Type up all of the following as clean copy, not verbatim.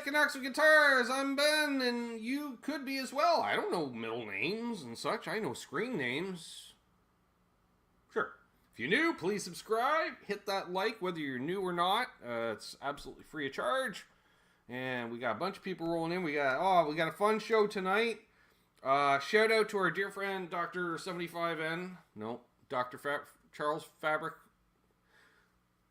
Canucks with Guitars. I'm Ben, and you could be as well. I don't know middle names and such. I know screen names. Sure. If you're new, please subscribe. Hit that like whether you're new or not. It's absolutely free of charge. And we got a bunch of people rolling in. We got a fun show tonight. Shout out to our dear friend Dr. 75N. No, Dr. Charles Fabric.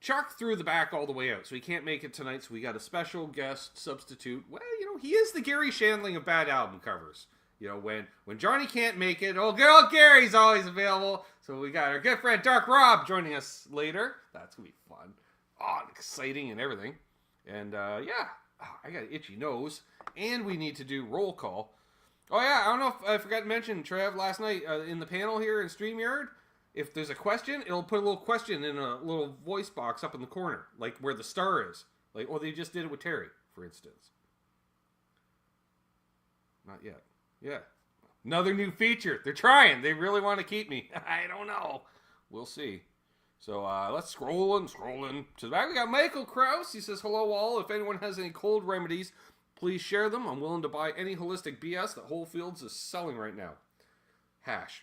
Chuck threw the back all the way out, so he can't make it tonight. So we got a special guest substitute. Well, he is the Gary Shandling of bad album covers. When Johnny can't make it, old girl Gary's always available. So we got our good friend Dark Rob joining us later. That's gonna be fun, and exciting and everything. And I got an itchy nose, and we need to do roll call. Oh yeah, I don't know if I forgot to mention, Trev, last night in the panel here in StreamYard. If there's a question, it'll put a little question in a little voice box up in the corner, like where the star is. Or they just did it with Terry, for instance. Not yet. Yeah. Another new feature. They're trying. They really want to keep me. I don't know. We'll see. So let's scroll in. To the back, we got Michael Krause. He says, hello all. If anyone has any cold remedies, please share them. I'm willing to buy any holistic BS that Whole Foods is selling right now. Hash.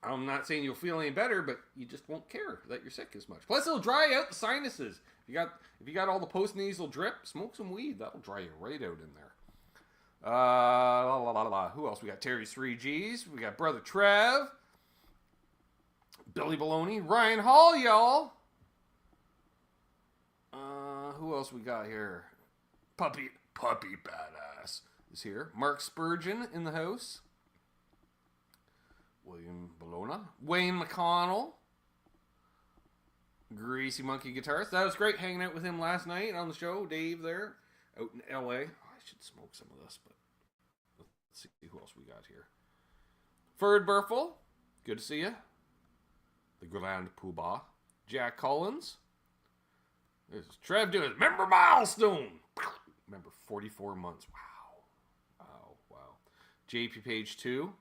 I'm not saying you'll feel any better, but you just won't care that you're sick as much. Plus, it'll dry out the sinuses. If you got all the post-nasal drip, smoke some weed. That'll dry you right out in there. Who else? We got Terry's 3Gs. We got Brother Trev. Billy Baloney. Ryan Hall, y'all. Who else we got here? Puppy Badass is here. Mark Spurgeon in the house. William Bologna. Wayne McConnell. Greasy Monkey Guitarist. That was great hanging out with him last night on the show. Dave there. Out in LA. I should smoke some of this, but let's see who else we got here. Ferd Burfel. Good to see you. The Grand Poobah. Jack Collins. There's Trev doing his member milestone. Remember 44 months. Wow. JP Page 2.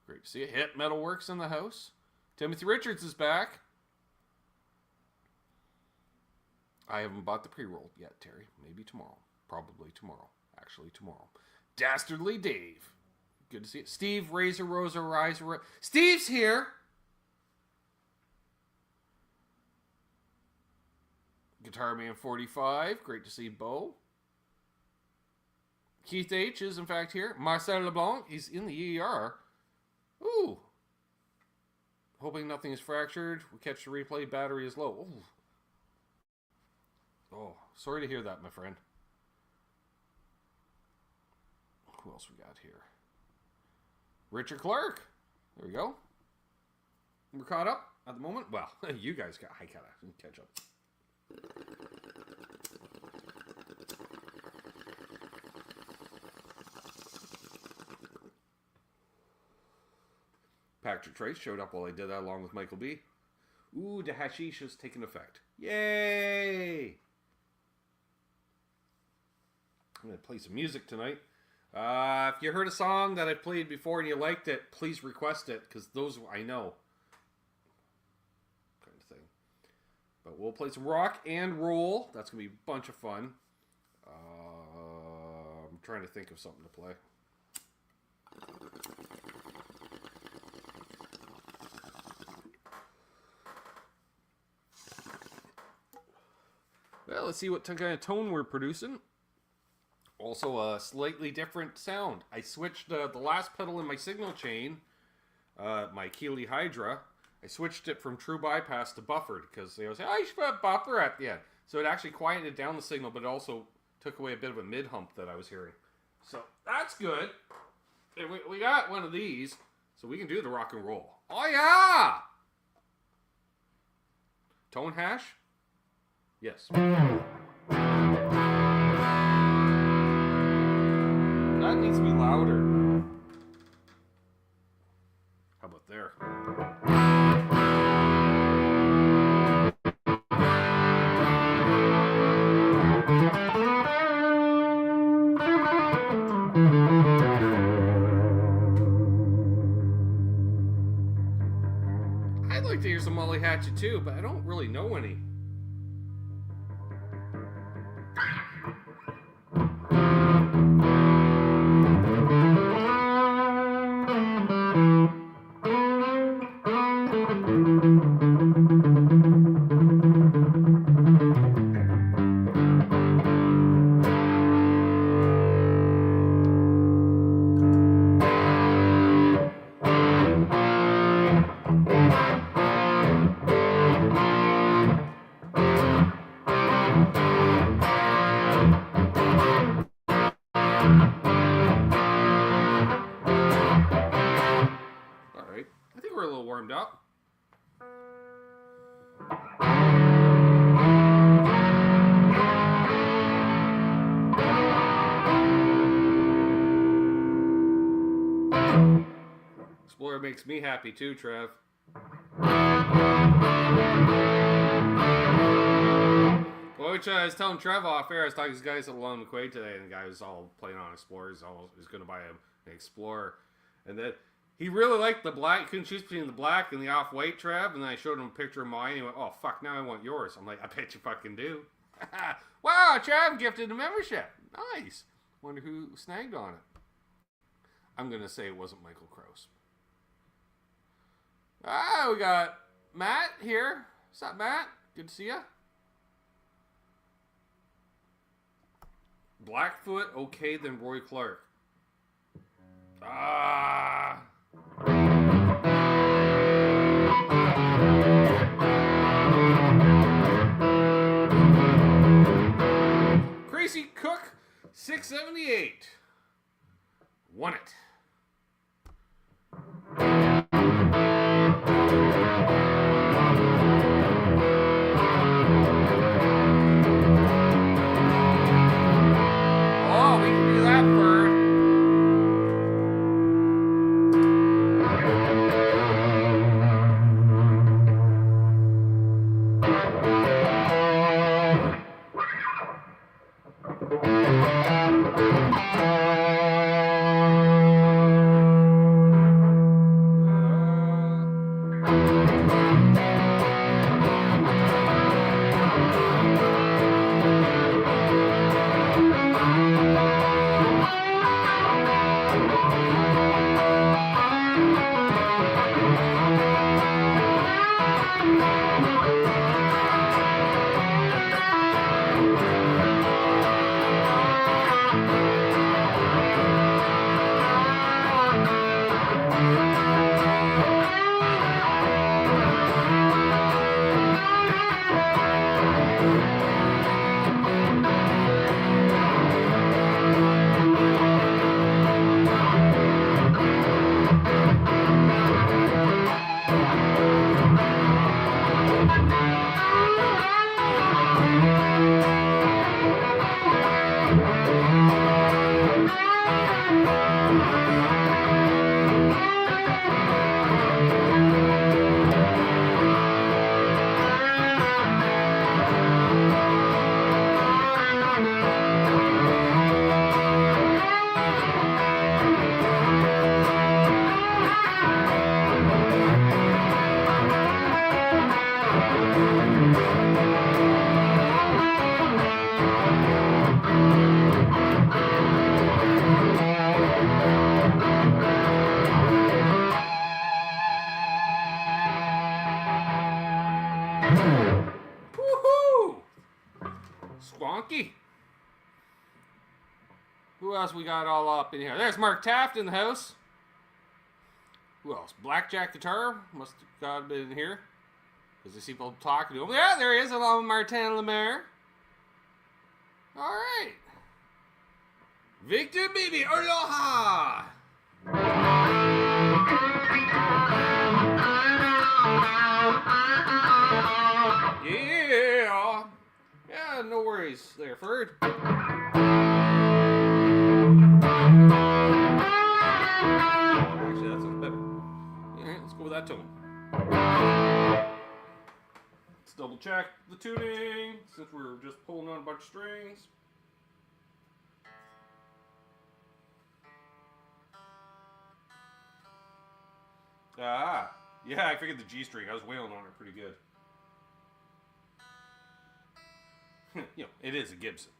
Great to see you. Hit Metalworks in the house. Timothy Richards is back. I haven't bought the pre-roll yet, Terry. Maybe tomorrow. Probably tomorrow. Actually, tomorrow. Dastardly Dave. Good to see you. Steve Razor Rosa Riser. Steve's here. Guitar Man 45. Great to see Bo. Keith H is in fact here. Marcel LeBlanc. He's in the ER. Ooh. Hoping nothing is fractured. We catch the replay. Battery is low. Ooh. Oh, sorry to hear that, my friend. Who else we got here? Richard Clark. There we go. We're caught up at the moment. Well, you guys got. I gotta catch up. Patrick Trace showed up while I did that along with Michael B. Ooh, the hashish has taken effect. Yay! I'm going to play some music tonight. If you heard a song that I've played before and you liked it, please request it, because those I know. Kind of thing. But we'll play some rock and roll. That's going to be a bunch of fun. I'm trying to think of something to play. Well, let's see what kind of tone we're producing. Also, a slightly different sound. I switched the last pedal in my signal chain, my Keeley Hydra. I switched it from true bypass to buffered because they always say, you should put a buffer at the end. So it actually quieted down the signal, but it also took away a bit of a mid-hump that I was hearing. So that's good. We got one of these, so we can do the rock and roll. Oh, yeah! Tone hash? Yes. That needs to be louder. How about there? I'd like to hear some Molly Hatchet too, but I don't really know any. I think we're a little warmed up. Explorer makes me happy too, Trev. Well, which I was telling Trev off air, I was talking to these guys along the quay today, and the guy was all playing on Explorer. He's going to buy an Explorer. And then he really liked the black. He couldn't choose between the black and the off-white, Trev. And then I showed him a picture of mine. And he went, oh, fuck, now I want yours. I'm like, I bet you fucking do. Wow, Trev gifted a membership. Nice. Wonder who snagged on it. I'm going to say it wasn't Michael Krause. Ah, we got Matt here. What's up, Matt? Good to see you. Blackfoot, okay, then Roy Clark. Ah. Crazy Cook, 678. Won it. Oh, we can do that, Bird. Woohoo! Squonky. Who else we got all up in here? There's Mark Taft in the house. Who else? Blackjack Guitar must have got been in here. Because I see people talking to him. Yeah, there he is, along with Martin Lemaire. Alright. Victor Baby, aloha! Yeah! Yeah, no worries there, Ferd. Actually, that sounds better. Alright, let's go with that tone. Let's double check the tuning, since we're just pulling on a bunch of strings. Ah, yeah, I figured the G string. I was wailing on it pretty good. it is a Gibson.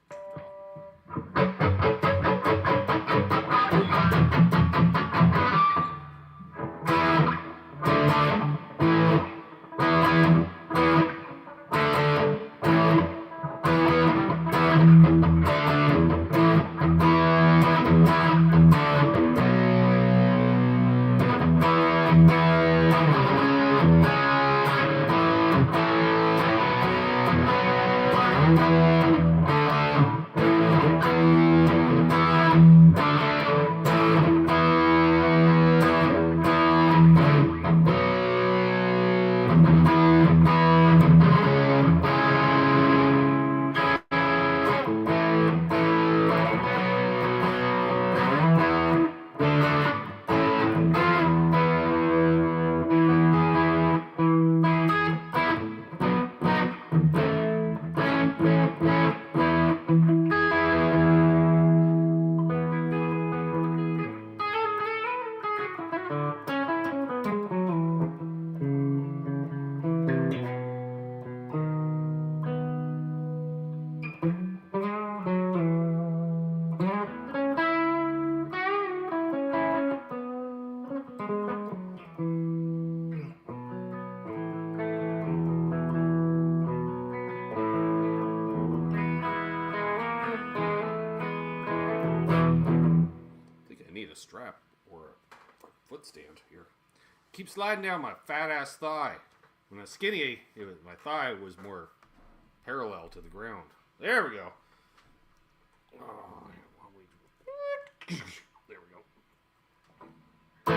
Strap or a foot stand here. Keep sliding down my fat ass thigh. When I was skinny, my thigh was more parallel to the ground. There we go. Oh, there we go. I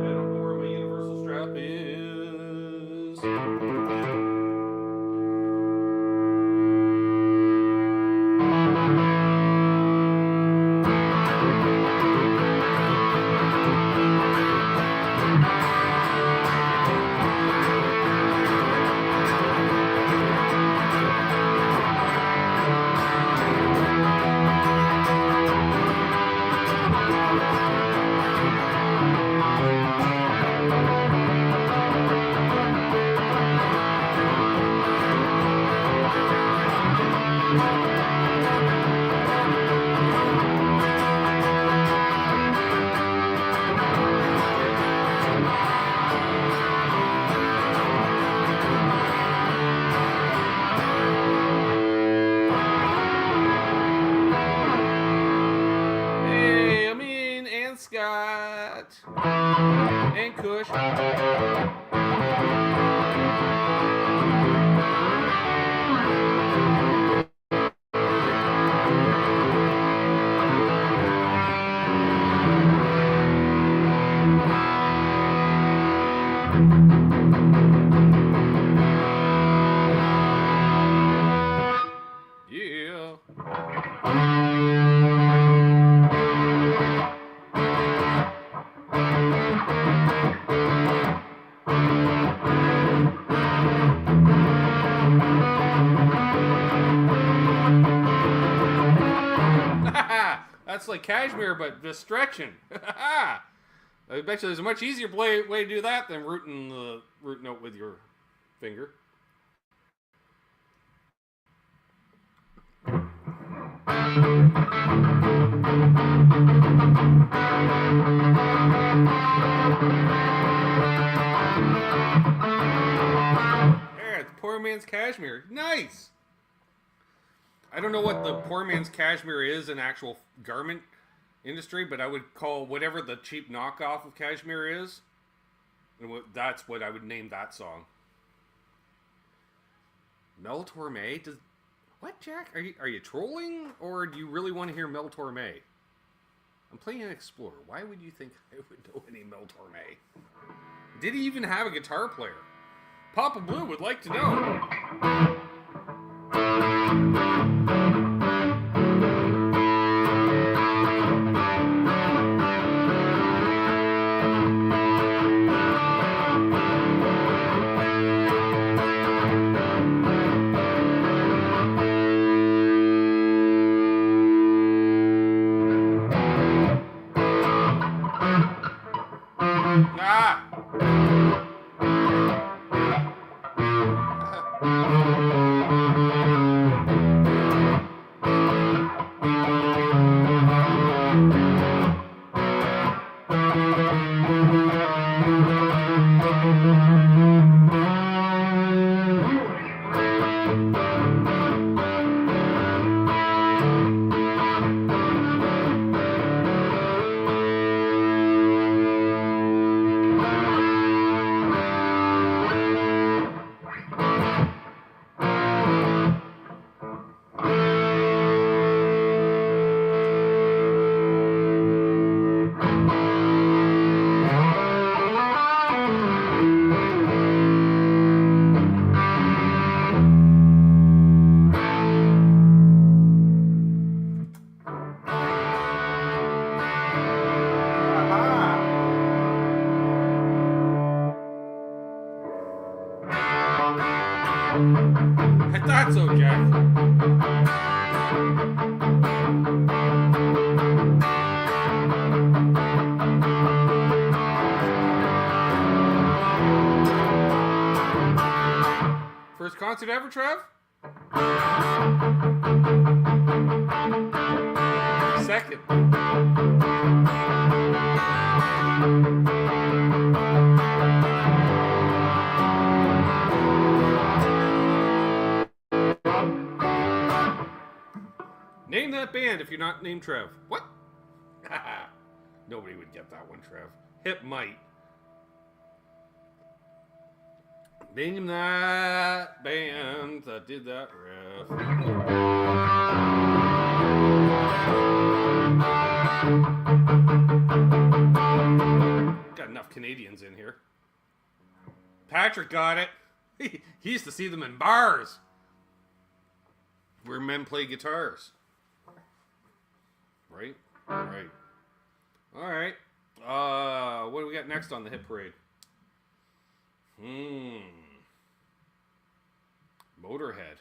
don't know where my universal strap is. Scott and Kush. That's like Cashmere, but just stretching. I bet you there's a much easier way to do that than rooting the root note with your finger. Yeah, it's poor man's Cashmere. Nice! I don't know what the poor man's Cashmere is in actual garment industry, but I would call whatever the cheap knockoff of Cashmere is, and that's what I would name that song. Mel Torme? What, Jack? Are you trolling, or do you really want to hear Mel Torme? I'm playing an Explorer. Why would you think I would know any Mel Torme? Did he even have a guitar player? Papa Blue would like to know. I thought so, Jack. First concert ever, Trev? Second. Name that band if you're not named Trev. What? Nobody would get that one, Trev. Hip might. Name that band that did that riff. Got enough Canadians in here. Patrick got it. He used to see them in bars where men play guitars. Right? Right. Alright. What do we got next on the hit parade? Motorhead.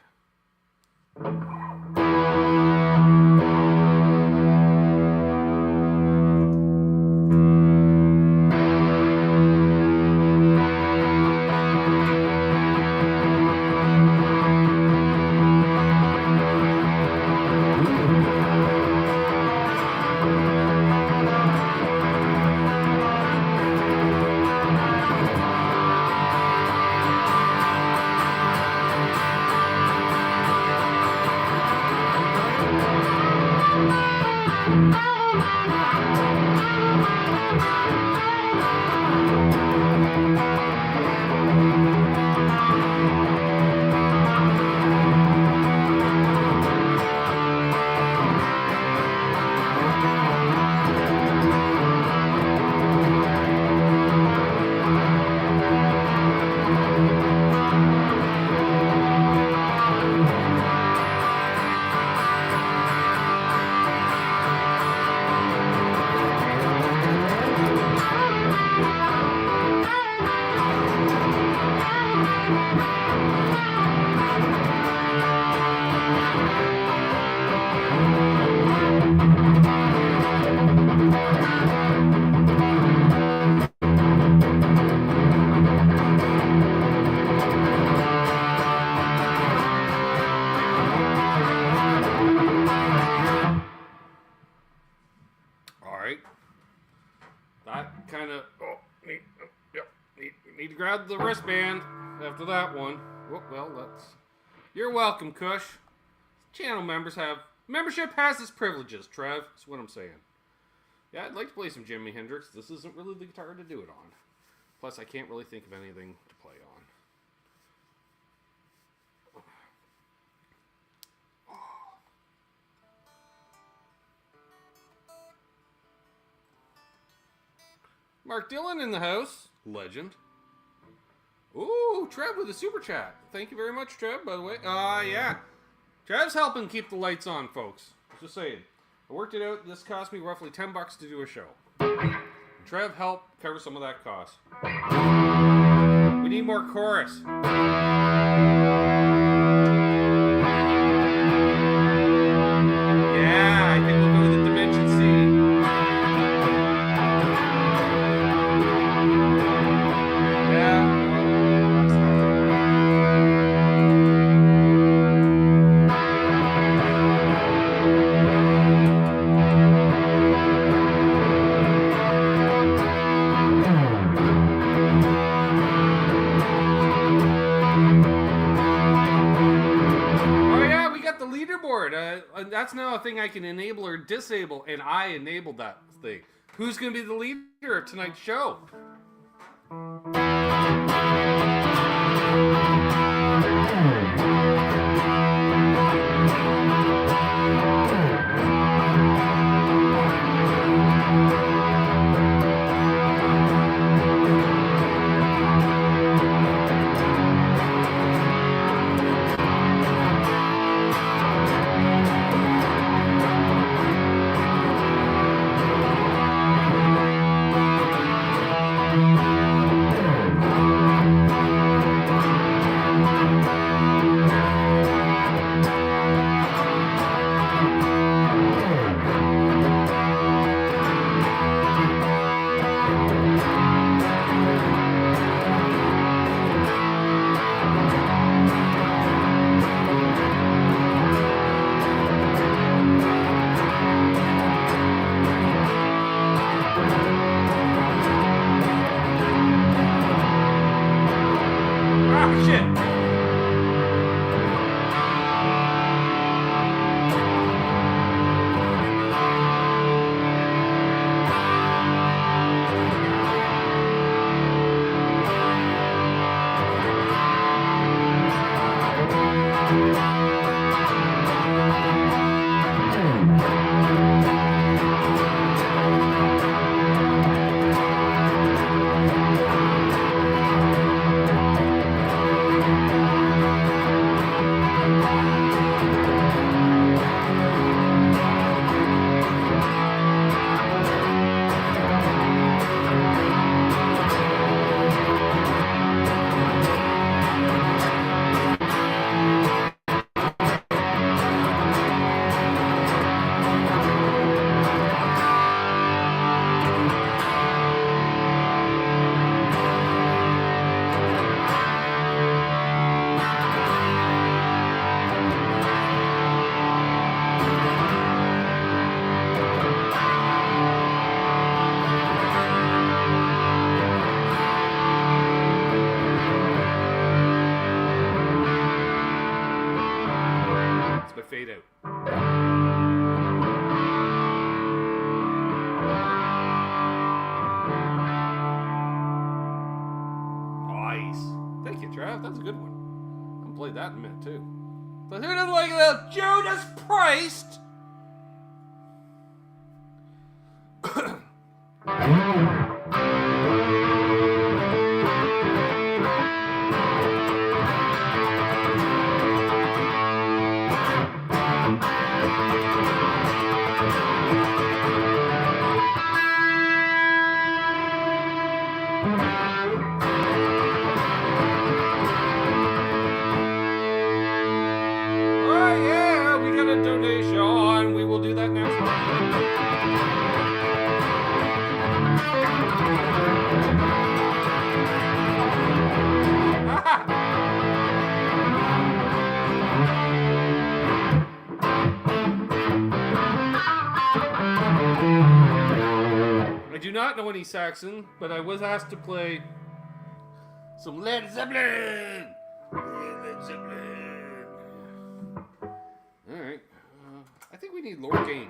Need to grab the wristband after that one. Oh, well, that's... You're welcome, Kush. Channel members have... Membership has its privileges, Trev. That's what I'm saying. Yeah, I'd like to play some Jimi Hendrix. This isn't really the guitar to do it on. Plus, I can't really think of anything to play on. Mark Dillon in the house. Legend. Ooh, Trev with a super chat. Thank you very much, Trev, by the way. Yeah. Trev's helping keep the lights on, folks. Just saying. I worked it out. This cost me roughly $10 to do a show. Trev helped cover some of that cost. We need more chorus. Yeah, I think we'll go to the Dimension C. That's now a thing I can enable or disable, and I enabled that thing. Who's going to be the leader of tonight's show? Ah, shit. Fade out. Nice. Thank you, Trav. That's a good one. I haven't played that in a minute, too. But who doesn't like a little Judas Priest? Donation. We will do that next time. I do not know any Saxon, but I was asked to play some Led Zeppelin. Led Zeppelin. All right. I think we need lower gain.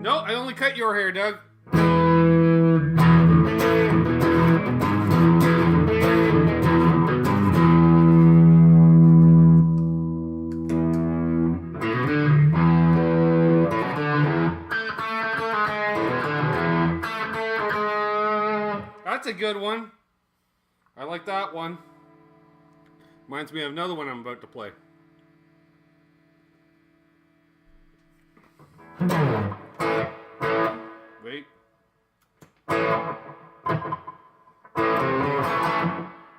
No, I only cut your hair, Doug. That's a good one. I like that one. Reminds me of another one I'm about to play. Wait.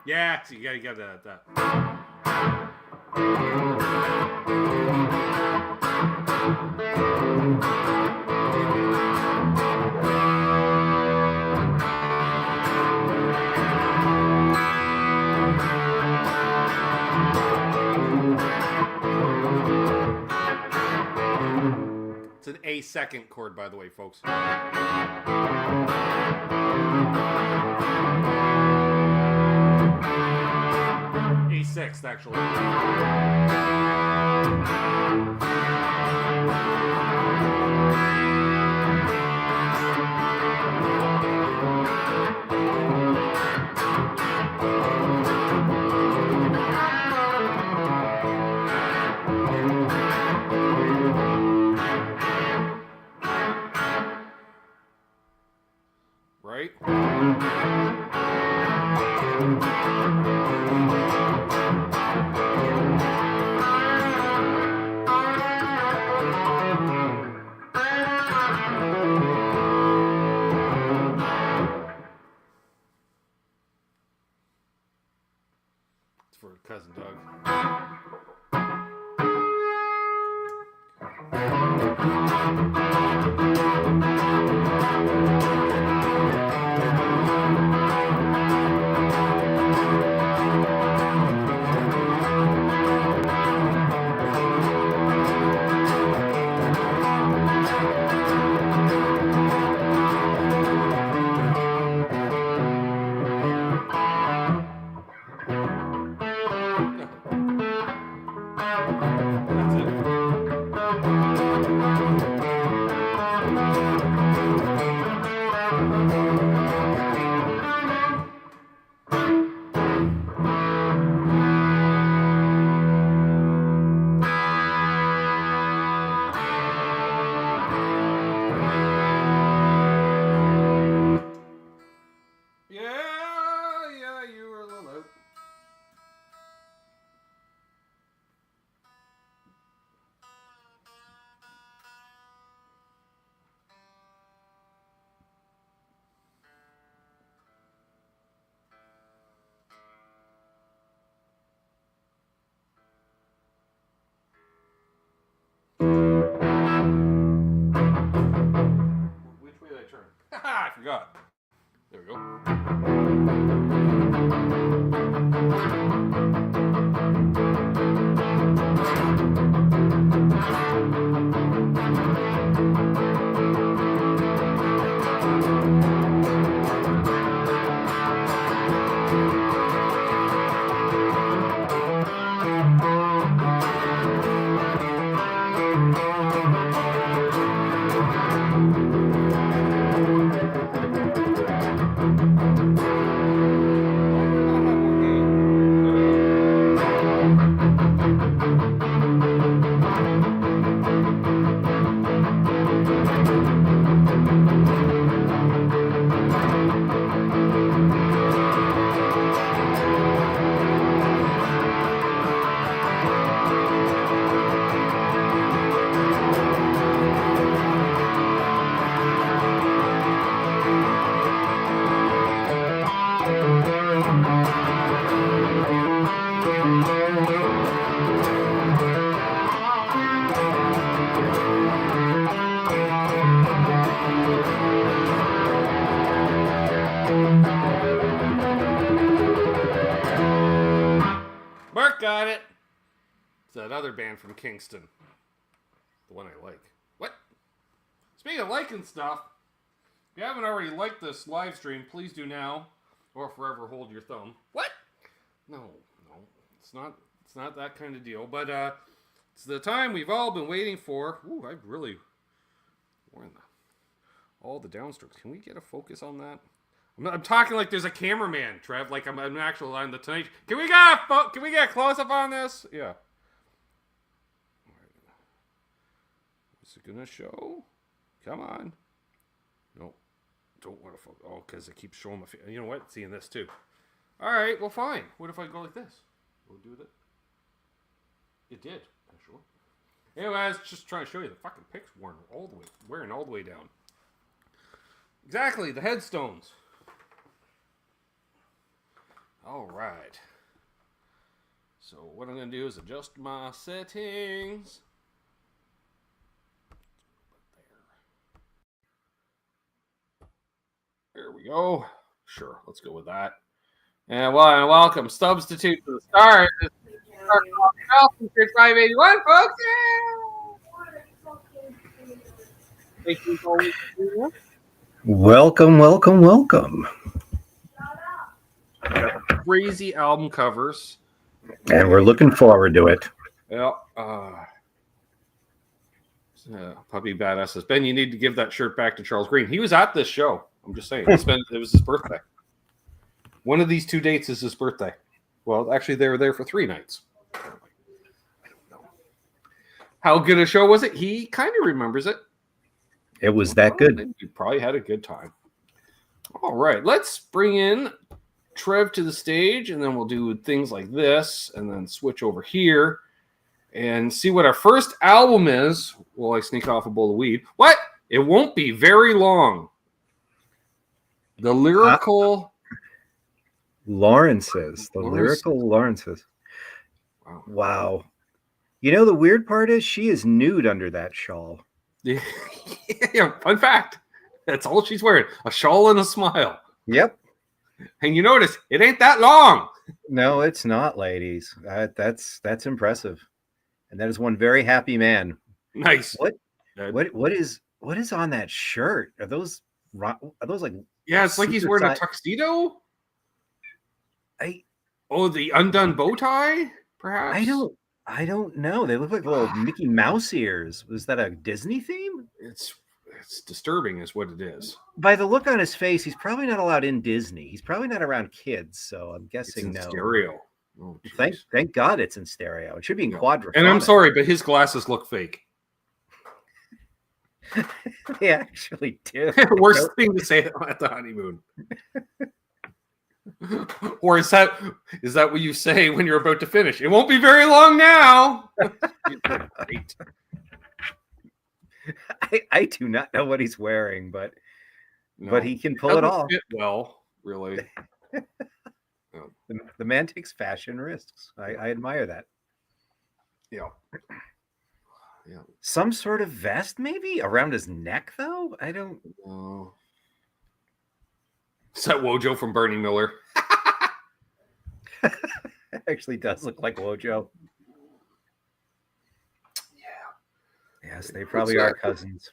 Yeah, so you gotta get that. It's an A second chord, by the way, folks. A sixth, actually. Right? Cousin Doug. Yeah, you were a little out. Which way did I turn? Haha, I forgot. There we go. Mark got it. It's that other band from Kingston. The one I like. What? Speaking of liking stuff, if you haven't already liked this live stream, please do now, or forever hold your thumb. What? No, it's not that kind of deal. But it's the time we've all been waiting for. Ooh, I've really worn all the downstrokes. Can we get a focus on that? I'm talking like there's a cameraman, Trev. Like I'm actually on the Tonight. Can we get a close up on this? Yeah. Is it gonna show? Come on. Nope. Don't want to focus. Oh, because it keeps showing my face. You know what? Seeing this too. All right. Well, fine. What if I go like this? We'll do that. It did. Sure. Anyway, I was just trying to show you the fucking pic's wearing all the way down. Exactly. The headstones. All right. So what I'm going to do is adjust my settings. There we go. Sure, let's go with that. And welcome. Substitute to the start. This is 581, folks. Yeah. Welcome. Crazy album covers. And we're looking forward to it. Yeah. Puppy Badasses. Ben, you need to give that shirt back to Charles Green. He was at this show. I'm just saying. It was his birthday. One of these 2 dates is his birthday. Well, actually, they were there for 3 nights. I don't know. How good a show was it? He kind of remembers it. It was that good. You probably had a good time. All right. Let's bring in Trev to the stage, and then we'll do things like this, and then switch over here and see what our first album is. While I sneak off a bowl of weed. What? It won't be very long. The lyrical Lawrences. The lyrical Lawrences. Wow. Wow. You know, the weird part is she is nude under that shawl. Yeah. Fun fact. That's all she's wearing. A shawl and a smile. Yep. And you notice it ain't that long. No, it's not, ladies. That's impressive. And that is one very happy man. Nice. What is on that shirt? Are those like? Yeah, it's like he's wearing a tuxedo. The undone bow tie, perhaps. I don't know. They look like little Mickey Mouse ears. Was that a Disney theme? It's disturbing, is what it is. By the look on his face, he's probably not allowed in Disney. He's probably not around kids, so I'm guessing it's in no. Stereo. Oh, thank God it's in stereo. It should be in quadraphonic. And I'm sorry, but his glasses look fake. They actually do. Worst thing to say at the honeymoon. Or is that what you say when you're about to finish? It won't be very long now. Great. I do not know what he's wearing, but he can pull it off. Fit well, really. The man takes fashion risks. I admire that. Yeah. Some sort of vest, maybe around his neck, though. I don't know. Is that Wojo from Bernie Miller? It actually does look like Wojo. Yeah. Yes, they probably are cousins.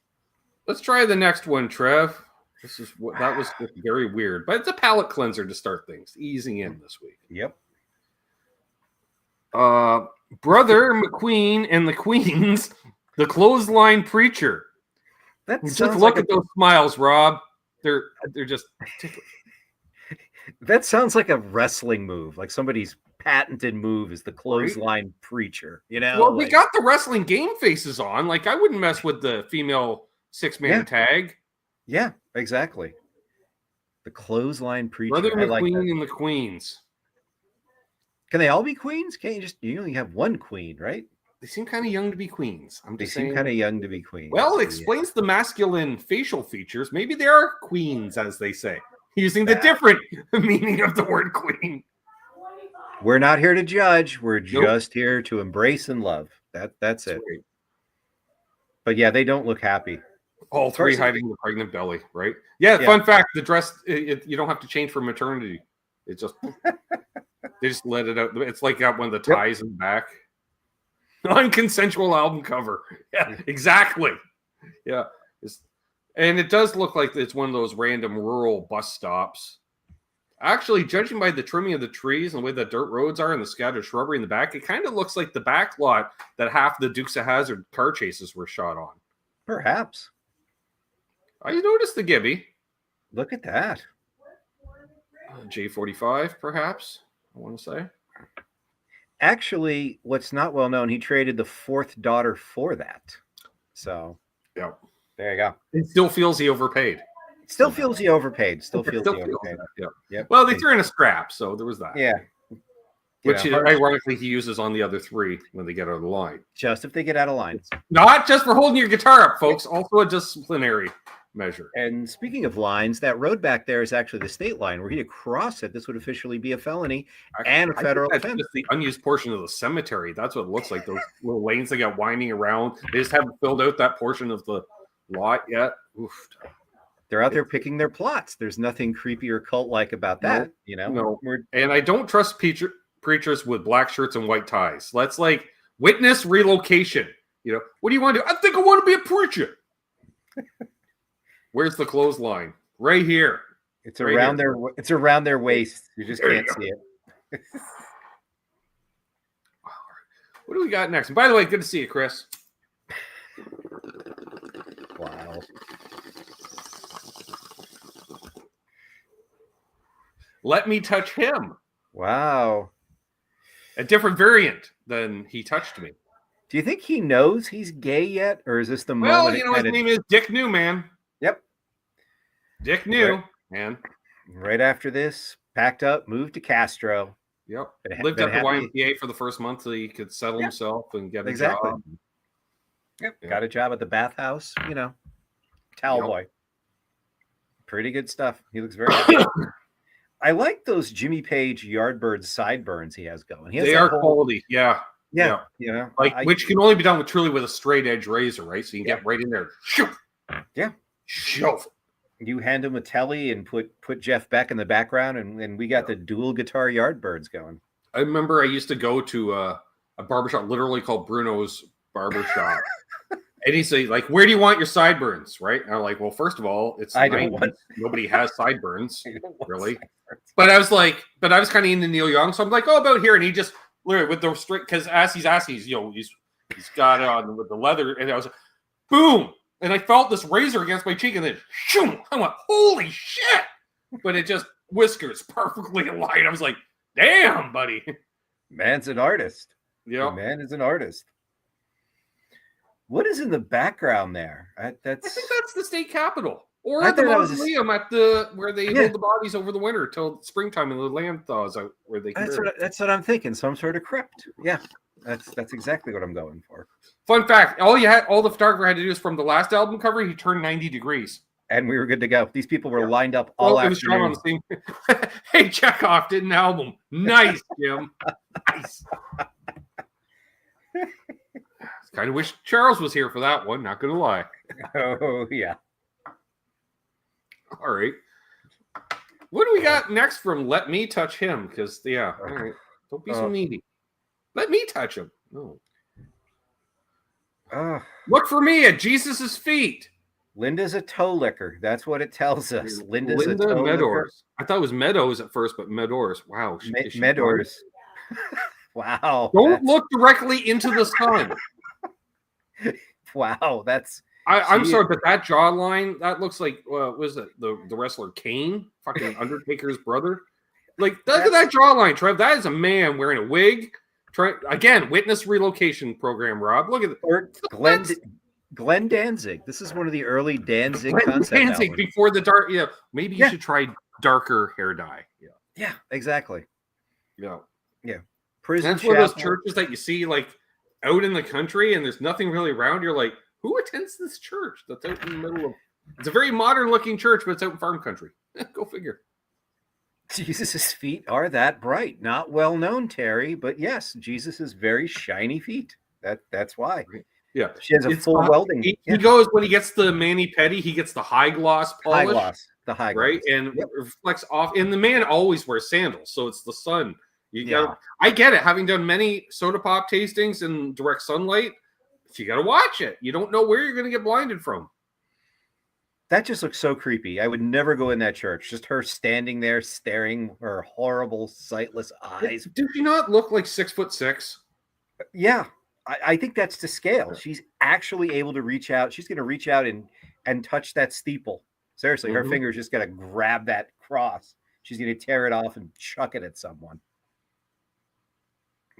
Let's try the next one, Trev. That was very weird, but it's a palate cleanser to start things. Easing in this week. Yep. Brother McQueen and the Queens, the clothesline preacher. Just look at those smiles, Rob. They're just different. That sounds like a wrestling move, like somebody's patented move is the clothesline preacher. You know, well, we got the wrestling game faces on. Like, I wouldn't mess with the female 6-man tag. Yeah, exactly. The clothesline preacher. Brother McQueen and the Queens. Can they all be queens? Can't you only have one queen, right? They seem kind of young to be queens. They seem kind of young to be queens. Well, it explains the masculine facial features. Maybe they are queens, as they say, using the different meaning of the word queen. We're not here to judge. We're just here to embrace and love. That's it. Right. But yeah, they don't look happy. All three hiding the pregnant belly, right? Yeah, fun fact, the dress, you don't have to change for maternity. It just... They just let it out. It's like got one of the ties in the back. Non-consensual album cover. Yeah, exactly. Yeah. And it does look like it's one of those random rural bus stops. Actually, judging by the trimming of the trees and the way the dirt roads are and the scattered shrubbery in the back, it kind of looks like the back lot that half the Dukes of Hazzard car chases were shot on. Perhaps. I noticed the Gibby. Look at that. J45, perhaps. I want to say. Actually, what's not well known, he traded the fourth daughter for that. So, yeah, there you go. It still feels he overpaid. Still feels he overpaid. Yeah. Well, they threw in a scrap, so there was that. Yeah. Which ironically he uses on the other three when they get out of the line. Just if they get out of line. Not just for holding your guitar up, folks. Also a disciplinary measure. And speaking of lines, that road back there is actually the state line. Were he to cross it, this would officially be a felony and a federal offense. Just the unused portion of the cemetery. That's what it looks like. Those little lanes they got winding around. They just haven't filled out that portion of the lot yet. Oof. They're out there picking their plots. There's nothing creepy or cult-like about that. No. And I don't trust preachers with black shirts and white ties. Let's witness relocation. What do you want to do? I think I want to be a preacher. Where's the clothesline? Right here. It's around their waist. You just can't see it. What do we got next? And by the way, good to see you, Chris. Wow. Let me touch him. Wow. A different variant than he touched me. Do you think he knows he's gay yet? Or is this the moment? Well, his name is Dick Newman. Yep. Dick New, man. Right after this, packed up, moved to Castro. Yep. Lived at the YMCA for the first month so he could settle himself and get a job. Yep. Got a job at the bathhouse, towel boy. Pretty good stuff. He looks very happy. I like those Jimmy Page Yardbird sideburns he has going. He has They that are quality. Yeah. Yeah. You know, which can only be done with a straight edge razor, right? So you can get right in there. Yeah. Shove. You hand him a telly and put Jeff Beck in the background, and we got the dual guitar Yardbirds going. I remember I used to go to a barbershop literally called Bruno's Barbershop. And he'd say, like, where do you want your sideburns, right? And I'm like, well, first of all, it's nobody has sideburns, really. Sideburns. But I was kind of into Neil Young, so I'm like, oh, about here. And he just literally with the straight, because as he's he's got it on with the leather, and I was like, boom, and I felt this razor against my cheek, and then shoom, I went, holy shit! But it just whiskers perfectly aligned. I was like, damn, buddy, man's an artist. Yeah, man is an artist. What is in the background there? I think that's the state capitol, or at the mausoleum where they hold the bodies over the winter till springtime and the land thaws out where they. That's what I'm thinking. Some sort of crypt. Yeah, that's exactly what I'm going for. Fun fact: all the photographer had to do is from the last album cover, he turned 90 degrees, and we were good to go. These people were lined up all afternoon. It was shot on the same. Hey, Chekhov did an album. Nice, Jim. Nice. Kind of wish Charles was here for that one, not gonna lie. Oh yeah. All right. What do we got next from Let Me Touch Him? Because all right. Don't be so needy. Let me touch him. No. Look for me at Jesus' feet. Linda's a toe licker. That's what it tells us. Linda Meadors. I thought it was Meadows at first, but Meadors. Wow. Meadors. Wow. Don't look directly into the sun. Wow, I'm sorry, but that jawline, that looks like was it the wrestler Kane, fucking Undertaker's brother? Like, look at that jawline, Trev. That is a man wearing a wig. Again, witness relocation program, Rob. Look at it. Glenn Danzig. This is one of the early Danzig concept albums. Before the dark. Yeah, maybe you should try darker hair dye. Yeah, exactly. Yeah. Prison. That's one of those churches that you see like out in the country and there's nothing really around. You're like, who attends this church that's out in the middle of... It's a very modern looking church, but it's out in farm country. Go figure. Jesus' feet are that bright. Not well known, Terry, but yes, Jesus' very shiny feet. That's why. Yeah. She has a full welding. He goes, when he gets the mani-pedi, he gets the high gloss polish. The high gloss. Right? And it reflects off. And the man always wears sandals, so it's the sun. I get it. Having done many soda pop tastings in direct sunlight, you got to watch it. You don't know where you're going to get blinded from. That just looks so creepy. I would never go in that church. Just her standing there, staring her horrible, sightless eyes. Did she not look like 6'6"? Yeah, I think that's to scale. She's actually able to reach out. She's going to reach out and touch that steeple. Seriously, her finger's just going to grab that cross. She's going to tear it off and chuck it at someone.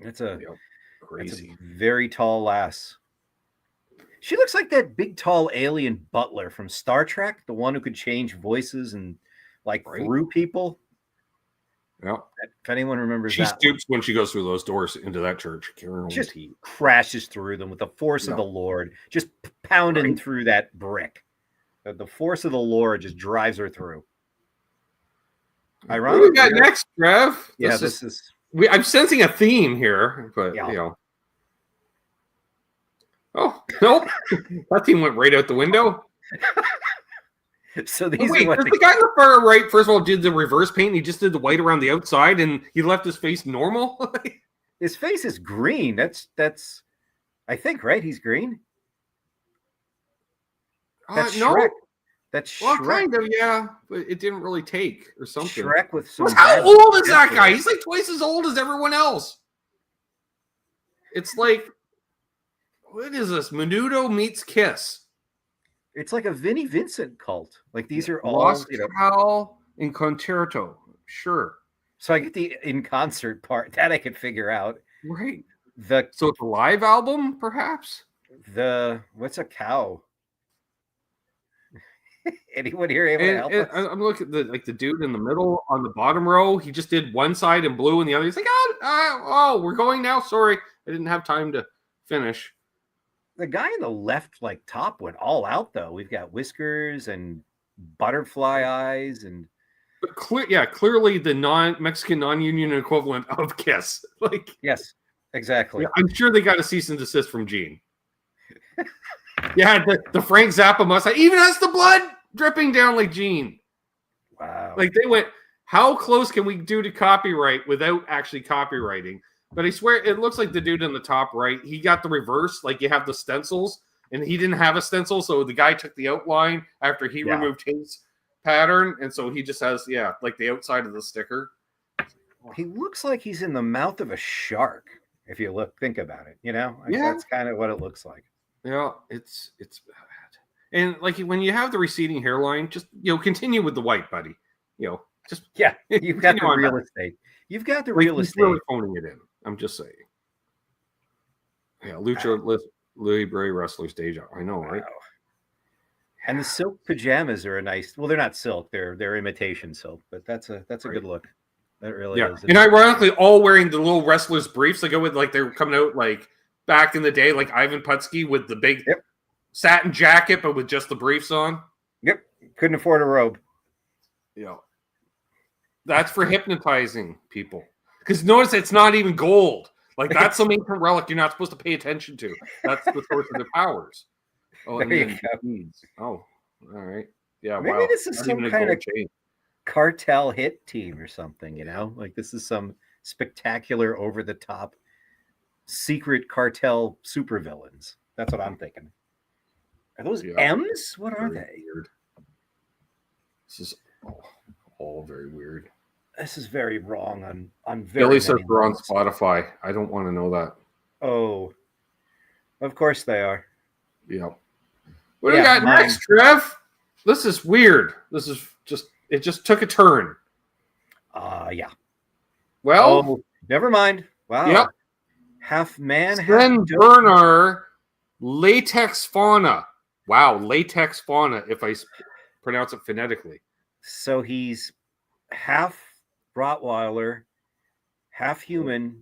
That's crazy. That's a very tall lass. She looks like that big, tall alien butler from Star Trek, the one who could change voices and through people. Yeah. If anyone remembers, she stoops when she goes through those doors into that church. Just crashes through them with the force of the Lord, just pounding through that brick. The force of the Lord just drives her through. What do we got next, Trev? Yeah, this is. I'm sensing a theme here, but you know. Oh, nope. That theme went right out the window. So these the guy on the far right, first of all, did the reverse paint and he just did the white around the outside and he left his face normal. His face is green. That's I think, right? He's green. That's no. Shrek. That's Shrek. Well, kind of, yeah, but it didn't really take or something. Shrek with some. How old is that guy? He's like twice as old as everyone else. It's like, what is this? Menudo meets Kiss. It's like a Vinnie Vincent cult. Like these are all Lost Cal in Concerto. Sure. So I get the in concert part that I can figure out. Right. So it's a live album, perhaps. What's a cow? Anyone here able to help us? I'm looking at the dude in the middle on the bottom row. He just did one side in blue and the other. He's like, we're going now. Sorry, I didn't have time to finish. The guy in the left, top went all out though. We've got whiskers and butterfly eyes, and But clearly the Mexican non-union equivalent of Kiss. Like, Yes, exactly. I'm sure they got a cease and desist from Gene. Yeah, the Frank Zappa mustache even has the blood dripping down like Gene. Wow. Like they went, how close can we do to copyright without actually copywriting? But I swear it looks like the dude in the top right, he got the reverse, like you have the stencils, and he didn't have a stencil, so the guy took the outline after he removed his pattern, and so he just has, like the outside of the sticker. He looks like he's in the mouth of a shark, if you think about it, That's kind of what it looks like. Yeah, it's bad. And like when you have the receding hairline, just continue with the white, buddy. Just you've got the real estate. You've got the real estate. Really phoning it in. I'm just saying. Yeah, Lucha Libre wrestlers deja. I know, right? Wow. And the silk pajamas are a nice. Well, they're not silk; they're imitation silk, but that's a good look. That really is. And ironically, all wearing the little wrestlers briefs. They go with like they were coming out like back in the day, like Ivan Putski with the big satin jacket, but with just the briefs on. Yep, couldn't afford a robe. Yeah, that's for hypnotizing people. Because notice it's not even gold. Like that's some ancient relic you're not supposed to pay attention to. That's the source of their powers. Oh, there you go. Oh, all right. Yeah, maybe this is some kind of cartel hit team or something. Like this is some spectacular, over the top, secret cartel supervillains. That's what I'm thinking. Are those M's? What are they? Weird. This is all very weird. This is very wrong on very Billy says we're on Spotify. I don't want to know that. Oh, of course they are. Yep. What do we got next, Trev? This is weird. This is it just took a turn. Yeah. Well, never mind. Wow. Yep. Half man, Sven Bernard, latex fauna. Wow, latex fauna, if I pronounce it phonetically. So he's half Rottweiler, half human,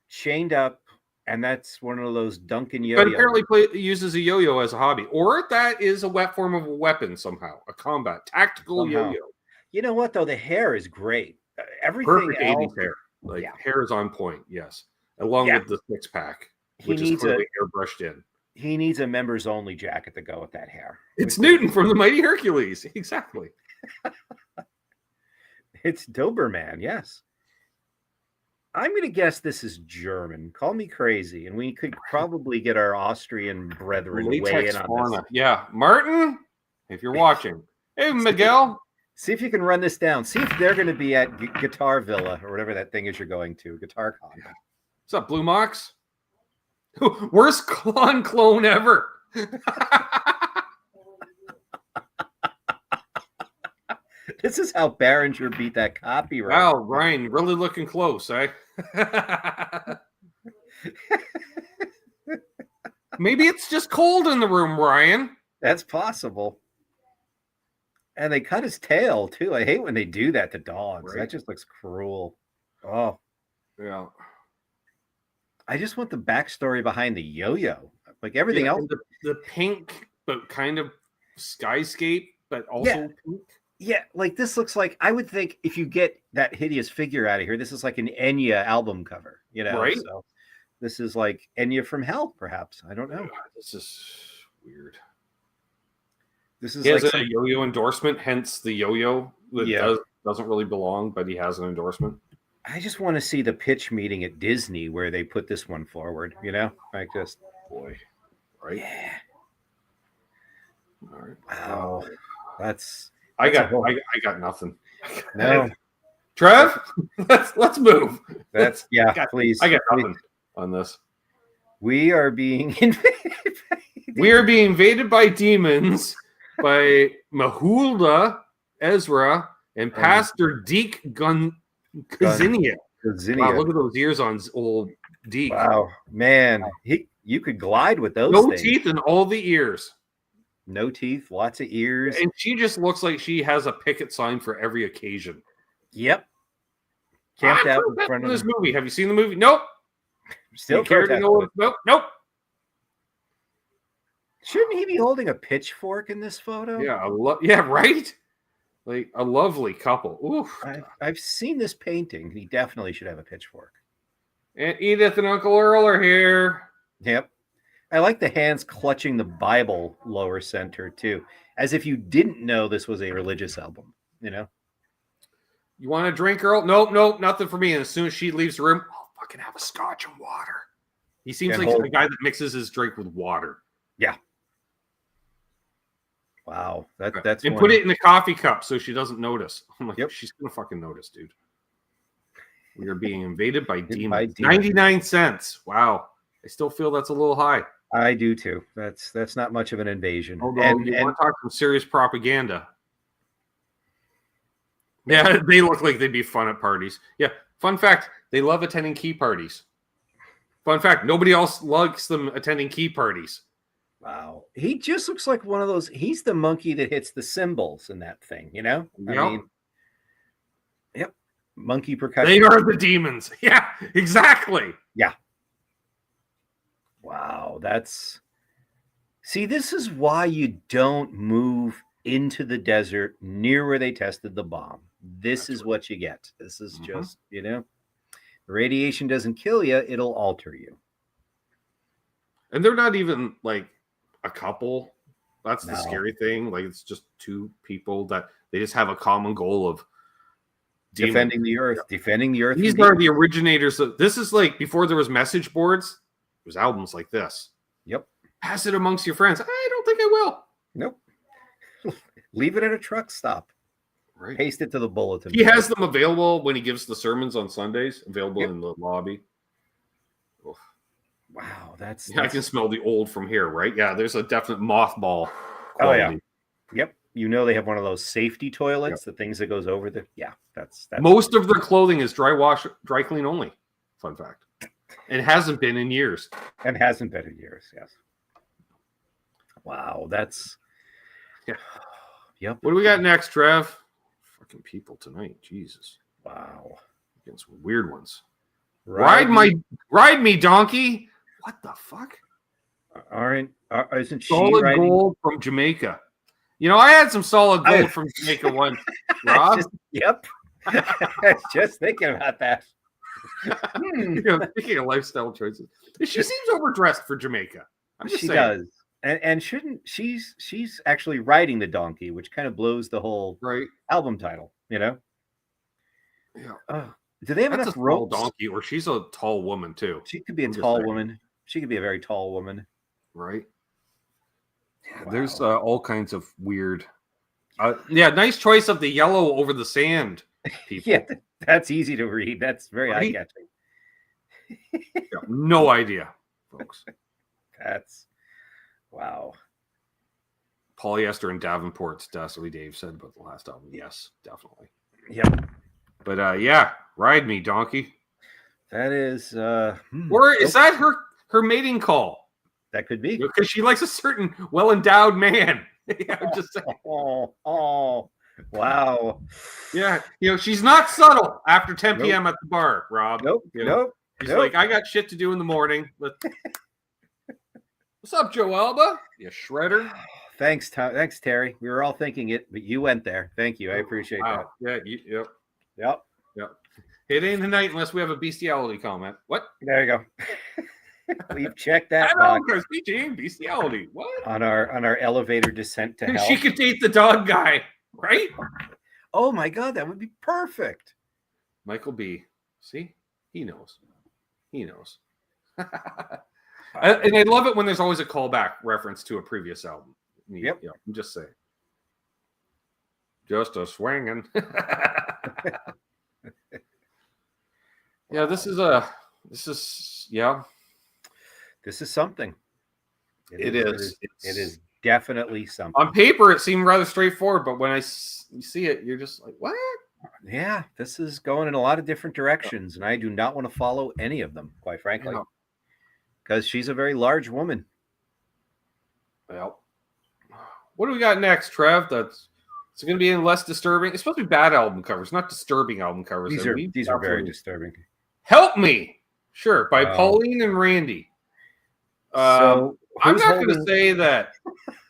chained up, and that's one of those Duncan yo-yo. But apparently uses a yo-yo as a hobby. Or that is a wet form of a weapon somehow. A combat. Tactical yo-yo. You know what, though? The hair is great. Everything perfect else, 80s hair. Hair is on point, yes. Along with the six-pack, which is clearly airbrushed in. He needs a members-only jacket to go with that hair. It's Newton from the Mighty Hercules. Exactly. It's Doberman, yes. I'm going to guess this is German. Call me crazy, and we could probably get our Austrian brethren weigh in on this. Yeah, Martin, if you're watching. Hey, Miguel. See if you can run this down. See if they're going to be at Guitar Villa or whatever that thing is you're going to. Guitar Con. What's up, Blue Mox? Worst clone ever. This is how Behringer beat that copyright. Wow, Ryan, really looking close, eh? Maybe it's just cold in the room, Ryan. That's possible. And they cut his tail, too. I hate when they do that to dogs. Right? That just looks cruel. Oh. Yeah. I just want the backstory behind the yo-yo. Like everything else. The pink, but kind of skyscape, but also pink. Yeah, like this looks like, I would think if you get that hideous figure out of here, this is like an Enya album cover, Right. So this is like Enya from Hell, perhaps. I don't know. This is weird. This is he has a yo-yo endorsement, hence the yo-yo that doesn't really belong, but he has an endorsement. I just want to see the pitch meeting at Disney where they put this one forward, like just boy, right? Yeah. All right. Wow. I got nothing. No. Trev, let's move. Please. I got nothing on this. We are being invaded. We are being invaded by demons by Mahulda, Ezra, and Pastor Deke Kazinia. Wow, look at those ears on old Deke. Wow, man. You could glide with those things. Teeth in all the ears. No teeth, lots of ears. And she just looks like she has a picket sign for every occasion. Yep. Camped out in front of this movie. Have you seen the movie? Nope. Still care to know? Nope. Shouldn't he be holding a pitchfork in this photo? Yeah, right? Like a lovely couple. Oof. I've seen this painting. He definitely should have a pitchfork. And Edith and Uncle Earl are here. Yep. I like the hands clutching the Bible lower center too, as if you didn't know this was a religious album, you know? You want a drink, Earl? Nope, nothing for me. And as soon as she leaves the room, I'll fucking have a scotch and water. He seems like a guy that mixes his drink with water. Yeah. Wow. That's and put it in the coffee cup so she doesn't notice. I'm like, she's gonna fucking notice, dude. We are being invaded by demons. 99 cents. Wow. I still feel that's a little high. I do too. That's not much of an invasion. Although you want to talk some serious propaganda. Yeah, they look like they'd be fun at parties. Yeah. Fun fact, they love attending key parties. Fun fact, nobody else likes them attending key parties. Wow. He just looks like one of those. He's the monkey that hits the cymbals in that thing, you know? I mean, yep. Monkey percussion. They are the demons. Yeah, exactly. Yeah. Wow. See, this is why you don't move into the desert near where they tested the bomb. This is what you get. This is just, you know, the radiation doesn't kill you, it'll alter you. And they're not even like a couple. That's the scary thing. Like, it's just two people that they just have a common goal of defending the earth. Defending the earth. These are the originators. This is like before there was message boards. There's albums like this. Yep. Pass it amongst your friends. I don't think I will. Nope. Leave it at a truck stop. Right. Paste it to the bulletin. He has them available when he gives the sermons on Sundays, available in the lobby. Oof. Wow, that's I can smell the old from here, right? Yeah, there's a definite mothball quality. Oh yeah. Yep. You know they have one of those safety toilets, the things that goes over the that's most of their clothing is dry clean only. Fun fact. It hasn't been in years. And hasn't been in years, yes. Wow, that's Yep. What do we got next, Trev? Fucking people tonight. Jesus. Wow. Getting some weird ones. Ride me, donkey. What the fuck? Isn't she solid gold from Jamaica? You know, I had some solid gold from Jamaica once. Rob? Yep. I was just thinking about that. You know, thinking of lifestyle choices. She seems overdressed for Jamaica. She does. And shouldn't she's actually riding the donkey, which kind of blows the whole album title, you know? Yeah. Do they have enough ropes? Donkey, or she's a tall woman too. She could be a tall woman. She could be a very tall woman. Right. Yeah, wow. There's all kinds of weird. Nice choice of the yellow over the sand. People. Yeah, that's easy to read. That's very eye-catching. No idea, folks. That's wow. Polyester and Davenport's Dastardly Dave said about the last album. Yes, definitely. Yep. But ride me, donkey. That is or is that her mating call? That could be. Because she likes a certain well-endowed man. I'm just saying. Oh, wow. Yeah, you know, she's not subtle after 10 p.m. at the bar, Rob. Nope. You know? She's like, I got shit to do in the morning. What's up, Joe Alba? You shredder. Thanks, Terry. We were all thinking it, but you went there. Thank you. I appreciate that. Yeah. Yep. It ain't the night unless we have a bestiality comment. What? There you go. We've checked that. I know, because bestiality. What? On our elevator descent to hell. She could date the dog guy, right? Oh my God, that would be perfect. Michael B. See? He knows. And I love it when there's always a callback reference to a previous album. Yep. Yeah, I'm just saying. Just a swinging. Yeah, this is something. It is. It is definitely something. On paper, it seemed rather straightforward, but when you see it, you're just like, what? Yeah, this is going in a lot of different directions, and I do not want to follow any of them, quite frankly, because she's a very large woman. Well, what do we got next, Trev? It's going to be less disturbing. It's supposed to be bad album covers, not disturbing album covers. These are very disturbing. Help Me, sure, by Pauline and Randy. So I'm not going to say that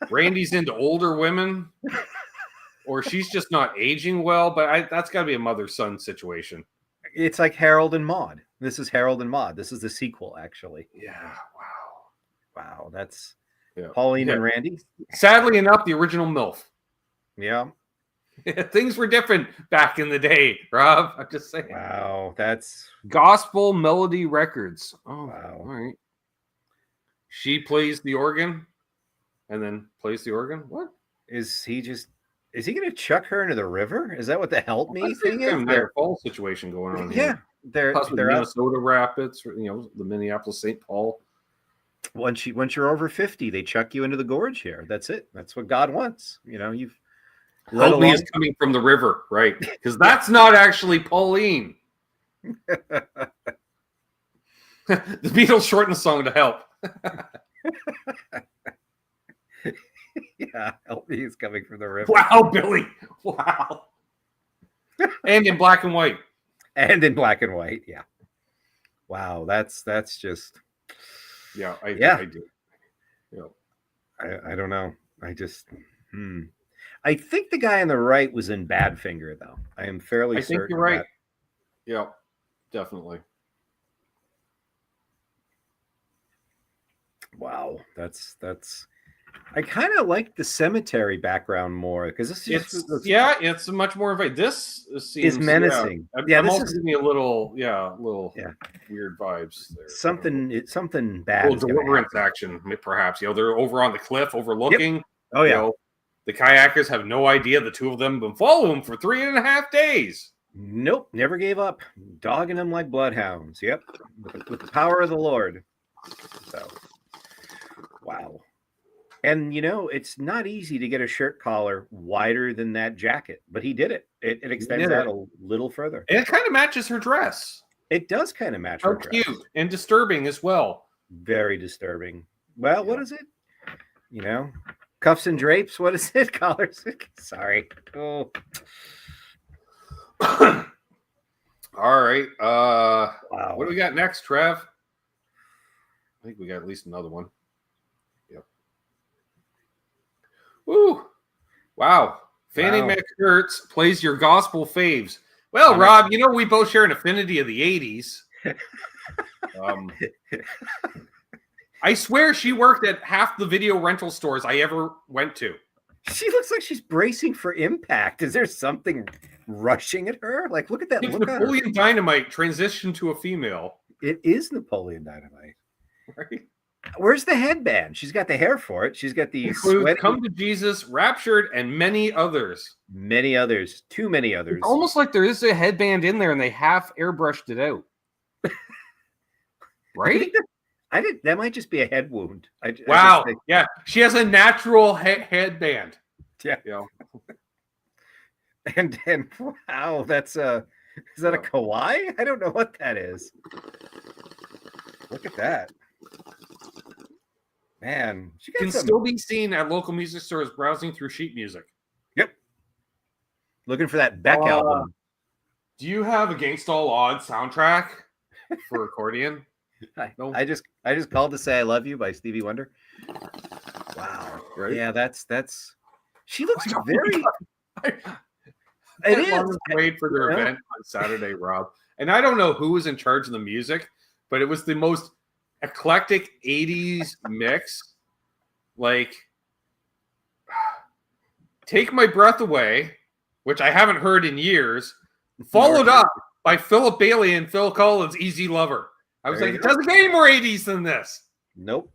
Randy's into older women or she's just not aging well. But that's got to be a mother-son situation. It's like Harold and Maude. This is Harold and Maude. This is the sequel, actually. Yeah. Wow. That's Yeah. Pauline and Randy. Sadly enough, the original MILF. Yeah. Things were different back in the day, Rob. I'm just saying. Wow. That's Gospel Melody Records. Oh, wow. All right. She plays the organ and then plays the organ. What? Is he going to chuck her into the river? Is that what the help me thing is? Their fall situation going on yeah, here. they're Minnesota Rapids, the Minneapolis St. Paul. Once you're over 50, they chuck you into the gorge here. That's it. That's what God wants. You've Help me is coming from the river, right? Because that's not actually Pauline. The Beatles shortened the song to Help. Yeah, help me is coming from the river. Wow, Billy. Wow. And in black and white. And in black and white, yeah. Wow, that's just yeah, I do. Yeah. I don't know. I think the guy on the right was in Badfinger, though. I am fairly certain. I think you're right. Yeah, definitely. Wow, that's. I kind of like the cemetery background more because this is it's much more of a. This seems is menacing. I'm also giving me a little weird vibes there. Something bad. A little deliverance action, perhaps. They're over on the cliff overlooking. Yep. Oh yeah. The kayakers have no idea the two of them have been following them for 3.5 days. Nope, never gave up. Dogging them like bloodhounds. Yep, with the power of the Lord. So, wow. And it's not easy to get a shirt collar wider than that jacket, but he did it. It extends out a little further. And it kind of matches her dress. It does kind of match her dress. Cute and disturbing as well. Very disturbing. Well, what is it? Cuffs and drapes. What is it? Collars. Sorry. Oh. All right. Wow. What do we got next, Trev? I think we got at least another one. Yep. Woo. Wow. Fannie Mae Kurtz plays your gospel faves. Well, Rob, we both share an affinity of the 80s. I swear she worked at half the video rental stores I ever went to. She looks like she's bracing for impact. Is there something rushing at her? Like, look at that look. Napoleon Dynamite transitioned to a female. It is Napoleon Dynamite. Right? Where's the headband? She's got the hair for it. She's got the Come to Jesus, Raptured, and many others. Many others. Too many others. It's almost like there is a headband in there and they half airbrushed it out. Right? That might just be a head wound. Wow. Yeah. She has a natural headband. Yeah. And wow, is that a kawaii? I don't know what that is. Look at that. Man, she can still be seen at local music stores browsing through sheet music. Yep. Looking for that Beck album. Do you have Against All Odds soundtrack for accordion? No. I just called to say I love you by Stevie Wonder. Wow. Right? Yeah, that's she looks very It is played for their event on Saturday, Rob. And I don't know who was in charge of the music, but it was the most eclectic 80s mix. Like Take My Breath Away, which I haven't heard in years, followed up by Philip Bailey and Phil Collins' Easy Lover. I was like, it doesn't get any more 80s than this. Nope.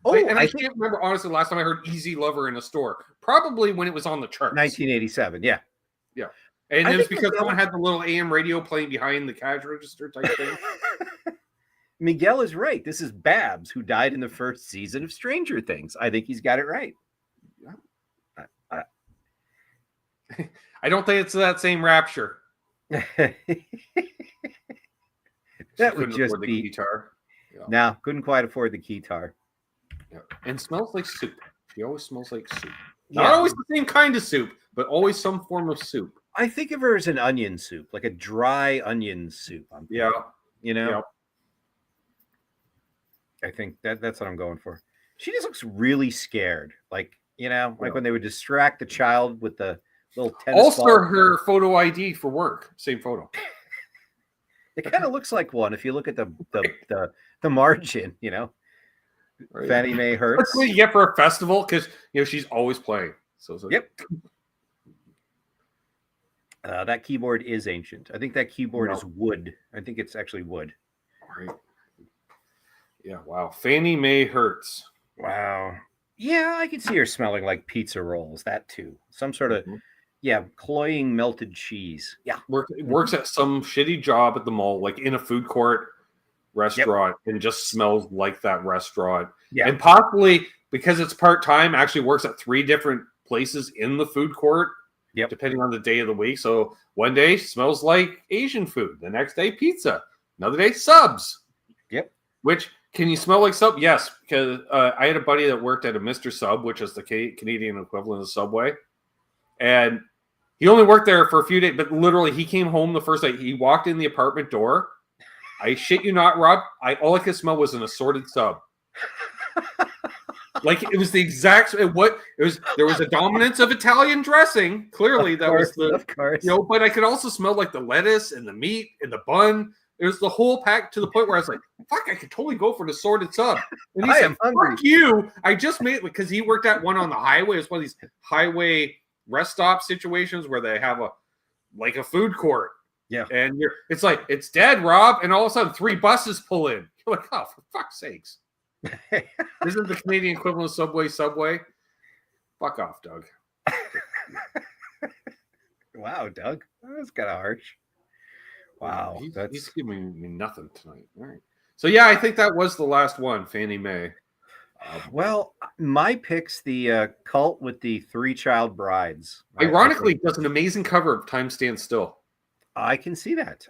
Oh, and I can't remember, honestly, the last time I heard Easy Lover in a store. Probably when it was on the charts. 1987, yeah. Yeah. And it was because someone had the little AM radio playing behind the cash register type thing. Miguel is right. This is Babs, who died in the first season of Stranger Things. I think he's got it right. Yeah. I don't think it's that same Rapture. That would just be the guitar. Yeah. No, couldn't quite afford the guitar. Yeah. And smells like soup. She always smells like soup. Not always the same kind of soup, but always some form of soup. I think of her as an onion soup, like a dry onion soup. Yeah. Yeah. I think that's what I'm going for. She just looks really scared. Like when they would distract the child with the little tennis Also, ball. her photo ID for work. Same photo. It kind of looks like one if you look at the margin, you know. Right. Fannie Mae That's Hertz. what you get for a festival because she's always playing. So Yep. That keyboard is ancient. I think that keyboard is wood. I think it's actually wood. Right. Yeah. Wow. Fannie Mae Hertz. Wow. Yeah, I can see her smelling like pizza rolls. That too. Some sort of cloying melted cheese. Yeah. Works at some shitty job at the mall, like in a food court restaurant, and just smells like that restaurant. Yeah. And possibly because it's part-time, actually works at 3 different places in the food court. Yep. Depending on the day of the week. So one day smells like Asian food. The next day, pizza. Another day, subs. Yep. Which, can you smell like sub? Yes, because I had a buddy that worked at a Mr. Sub, which is the Canadian equivalent of Subway. And he only worked there for a few days, but literally he came home the first day. He walked in the apartment door. I shit you not, Rob. All I could smell was an assorted sub. Like it was the exact what it was. There was a dominance of Italian dressing. Clearly, that was the of course. But I could also smell like the lettuce and the meat and the bun. It was the whole pack to the point where I was like, "Fuck, I could totally go for the assorted sub." And he said, hungry. "Fuck you!" I just made it because he worked at one on the highway. It's one of these highway rest stop situations where they have a food court. Yeah, and it's like it's dead, Rob, and all of a sudden 3 buses pull in. You're like, "Oh, for fuck's sakes!" Isn't the Canadian equivalent of Subway? Fuck off, Doug. Wow, Doug. That was kind of harsh. Wow. He's giving me nothing tonight. All right. So, yeah, I think that was the last one, Fannie Mae. Well, my pick's the Cult with the 3 child brides. Ironically, does an amazing cover of Time Stands Still. I can see that.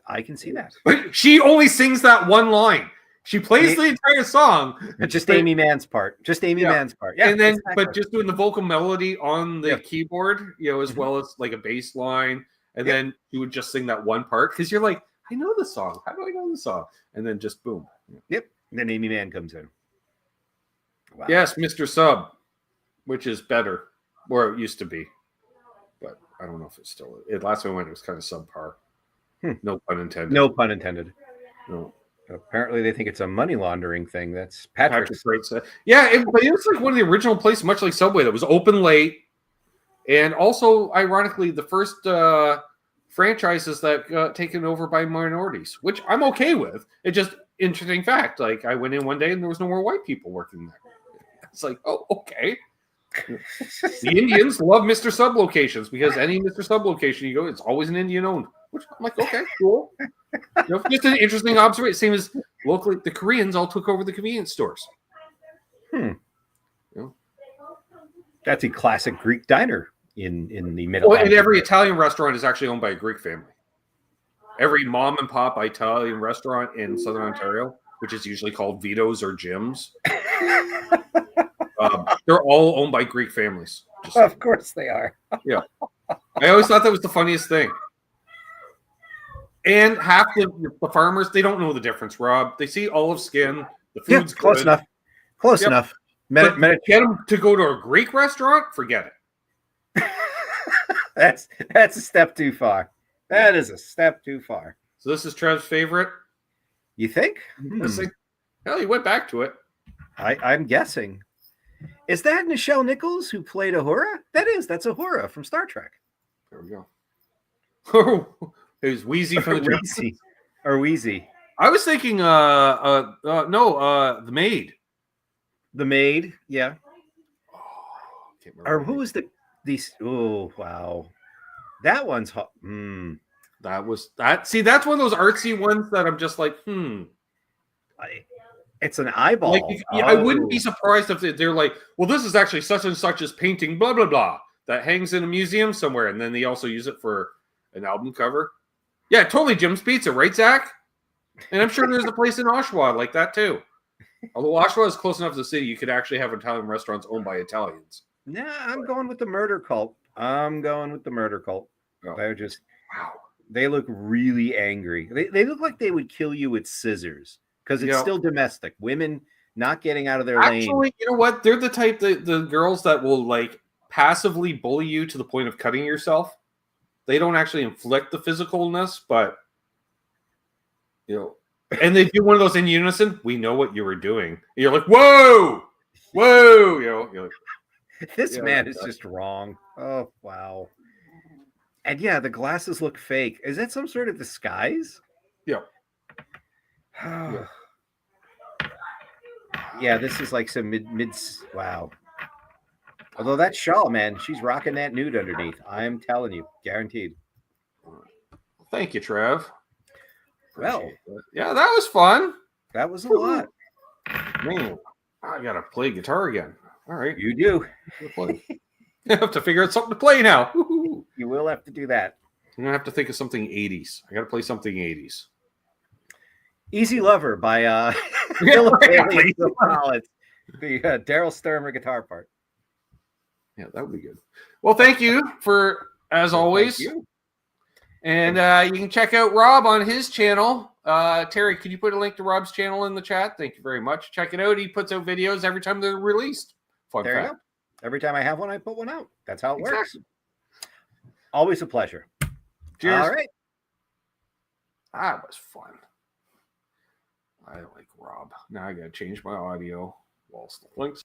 But she only sings that one line. She plays the entire song. Just Amy Mann's part. Man's part. Yeah. And then, but just doing the vocal melody on the keyboard, as well as like a bass line. And then you would just sing that one part because you're like, I know the song. How do I know the song? And then just boom. Yep. And then Amy Mann comes in. Wow. Yes, Mr. Sub, which is better, or it used to be. But I don't know if it's still. Last time I went, it was kind of subpar. No pun intended. No pun intended. No. Apparently, they think it's a money laundering thing. That's Patrick's. Yeah, it was like one of the original places, much like Subway, that was open late. And also, ironically, the first franchises that got taken over by minorities, which I'm okay with. It's just interesting fact. Like, I went in one day and there was no more white people working there. It's like, oh, okay. The Indians love Mr. Sub locations because any Mr. Sub location you go, it's always an Indian owned. Which I'm like, okay, cool. Just an interesting observation. Same as locally, the Koreans all took over the convenience stores. That's a classic Greek diner in the middle. Well, and every Italian restaurant is actually owned by a Greek family. Every mom and pop Italian restaurant in Southern Ontario, which is usually called Vito's or Jim's, they're all owned by Greek families. Of course they are. Yeah. I always thought that was the funniest thing. And half the farmers, they don't know the difference, Rob. They see olive skin. The food's close enough. Close enough. But get them to go to a Greek restaurant? Forget it. That's a step too far. That is a step too far. So this is Trev's favorite? You think? Hell, he went back to it. I'm guessing. Is that Nichelle Nichols who played Uhura? That's Uhura from Star Trek. There we go. It was Wheezy from the Wheezy. Or Wheezy. I was thinking The Maid. The Maid, yeah. Oh, can't remember. Or who was these? Oh, wow. That one's hot. That was that. See, that's one of those artsy ones that I'm just like, It's an eyeball. Like, I wouldn't be surprised if they're like, well, this is actually such and such as painting, blah, blah, blah, that hangs in a museum somewhere. And then they also use it for an album cover. Yeah, totally Jim's Pizza, right, Zach? And I'm sure there's a place in Oshawa like that, too. Although Oshawa is close enough to the city, you could actually have Italian restaurants owned by Italians. Nah, I'm going with the murder cult. Oh. They're just, wow. They look really angry. They look like they would kill you with scissors because it's still domestic. Women not getting out of their lane. Actually, you know what? They're the type, the girls that will, like, passively bully you to the point of cutting yourself. They don't actually inflict the physicalness, but and they do one of those in unison. We know what you were doing. And you're like, whoa, you're like, this man is just wrong. Oh wow. And yeah, the glasses look fake. Is that some sort of disguise? Yeah. Yeah, this is like some mid. Wow. Although that shawl, man, she's rocking that nude underneath. I'm telling you, guaranteed. Thank you, Trev. Well, yeah, that was fun. That was a lot. Man, I gotta play guitar again. All right, you do. I have to figure out something to play now. You will have to do that. I'm gonna have to think of something 80s. I gotta play something 80s. Easy Lover by the Daryl Sturmer guitar part. Yeah, that would be good. Well, thank you for, as always. And you can check out Rob on his channel. Terry, can you put a link to Rob's channel in the chat? Thank you very much. Check it out. He puts out videos every time they're released. Fun there fact. You go. Every time I have one, I put one out. That's how it works. Always a pleasure. Cheers. All right. That was fun. I like Rob. Now I got to change my audio whilst the links.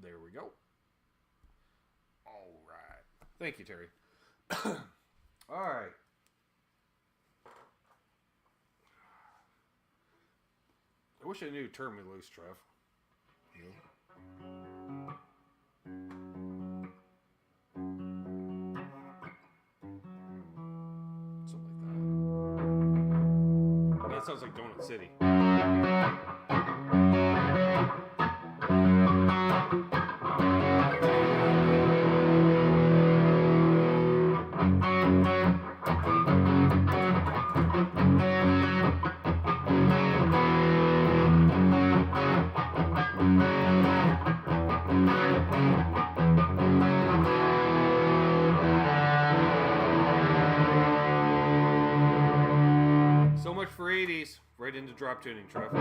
There we go. All right. Thank you, Terry. All right. I wish I knew turn me loose, Trev. Something like that. That sounds like Donut City. So much for 80s. Right into drop tuning, Trev.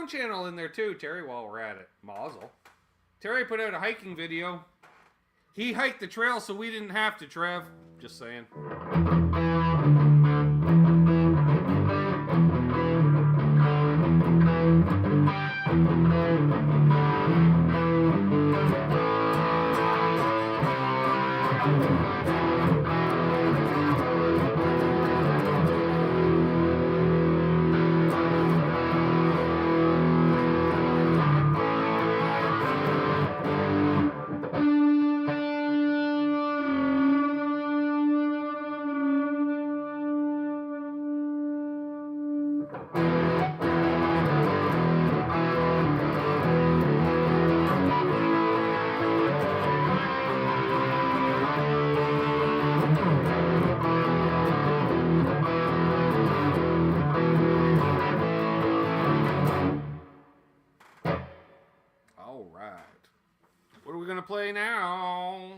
Channel in there too, Terry, while we're at it. Mazel. Terry put out a hiking video. He hiked the trail so we didn't have to, Trev. Just saying. What are we going to play now?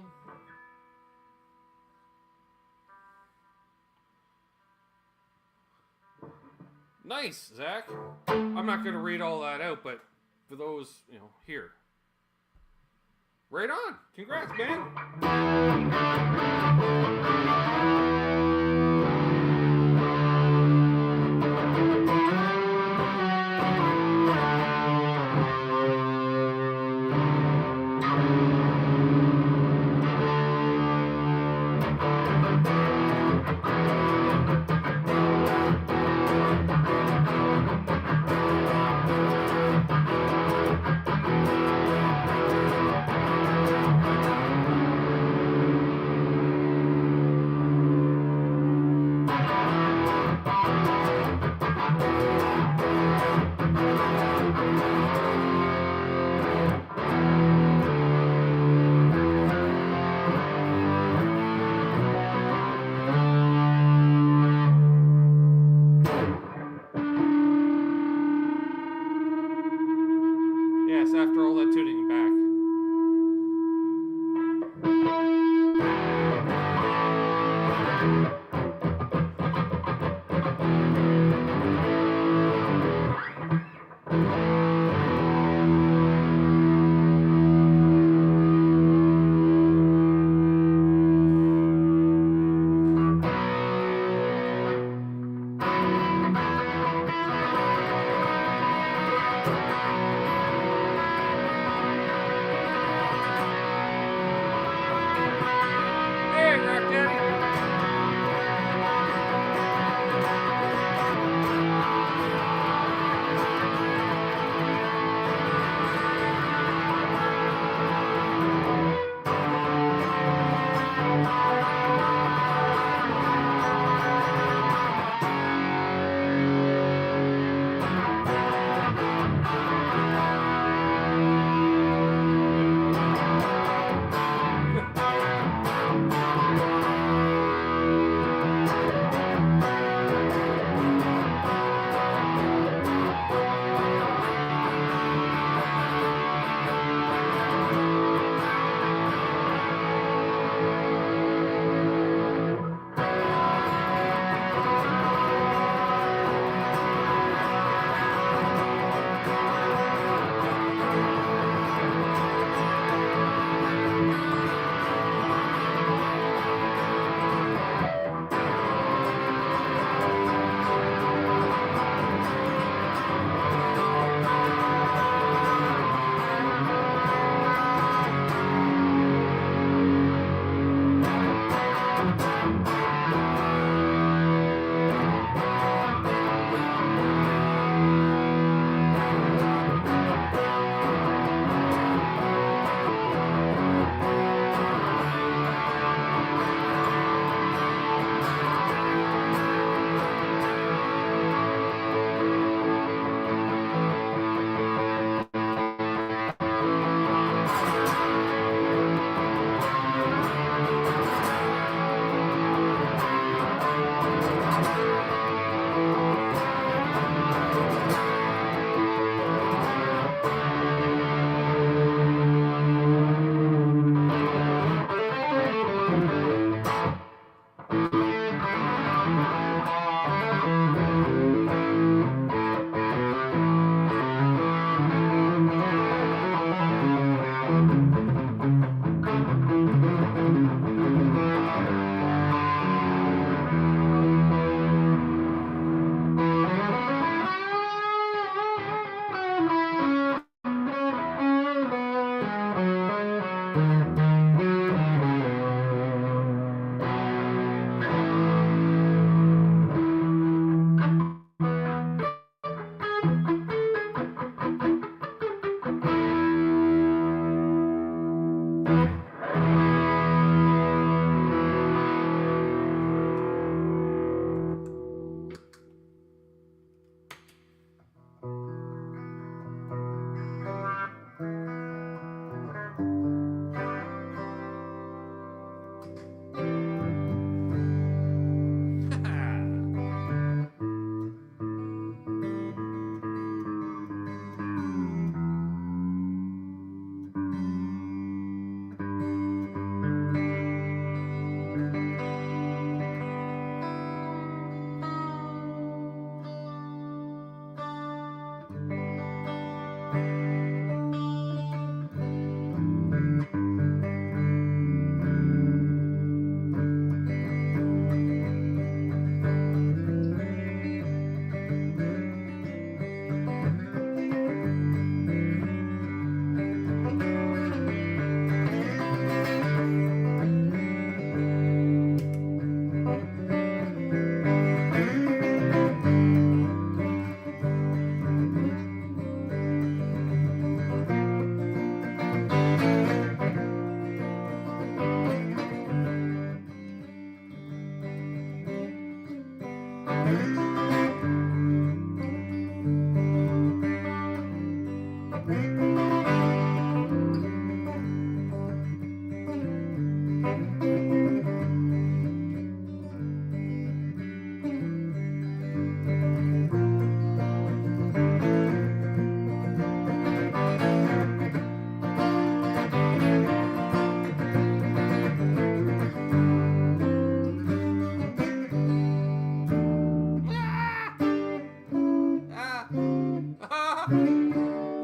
Nice, Zach. I'm not going to read all that out, but for those, here. Right on. Congrats, man.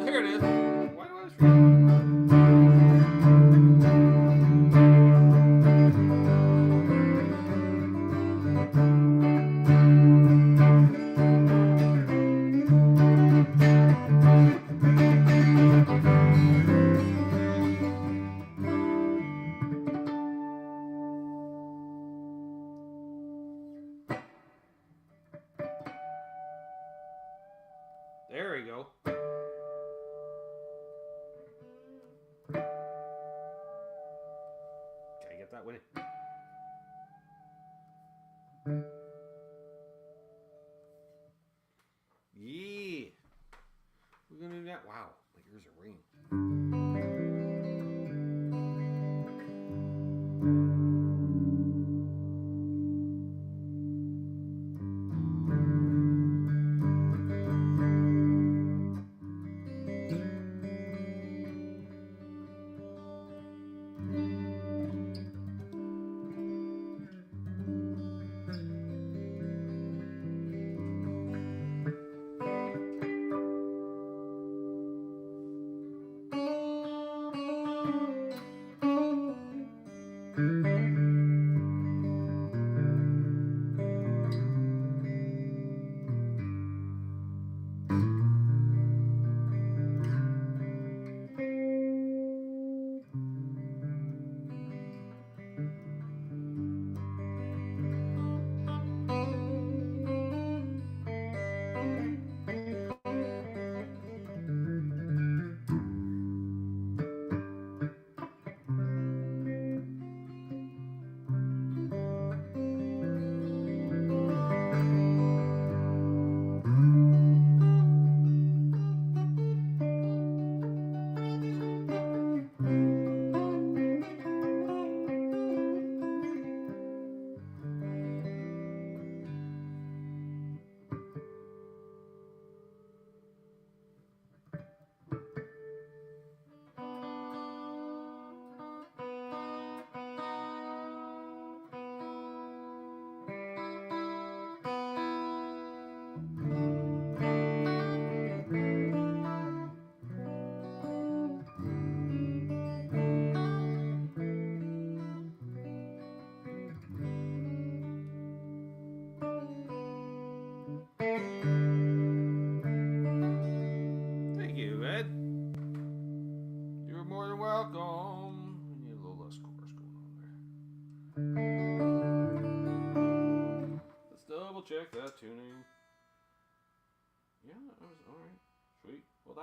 There it is. Why do I always forget? There we go. Gotta get that way. Yeah. We're gonna do that. Wow, my ears are ringing.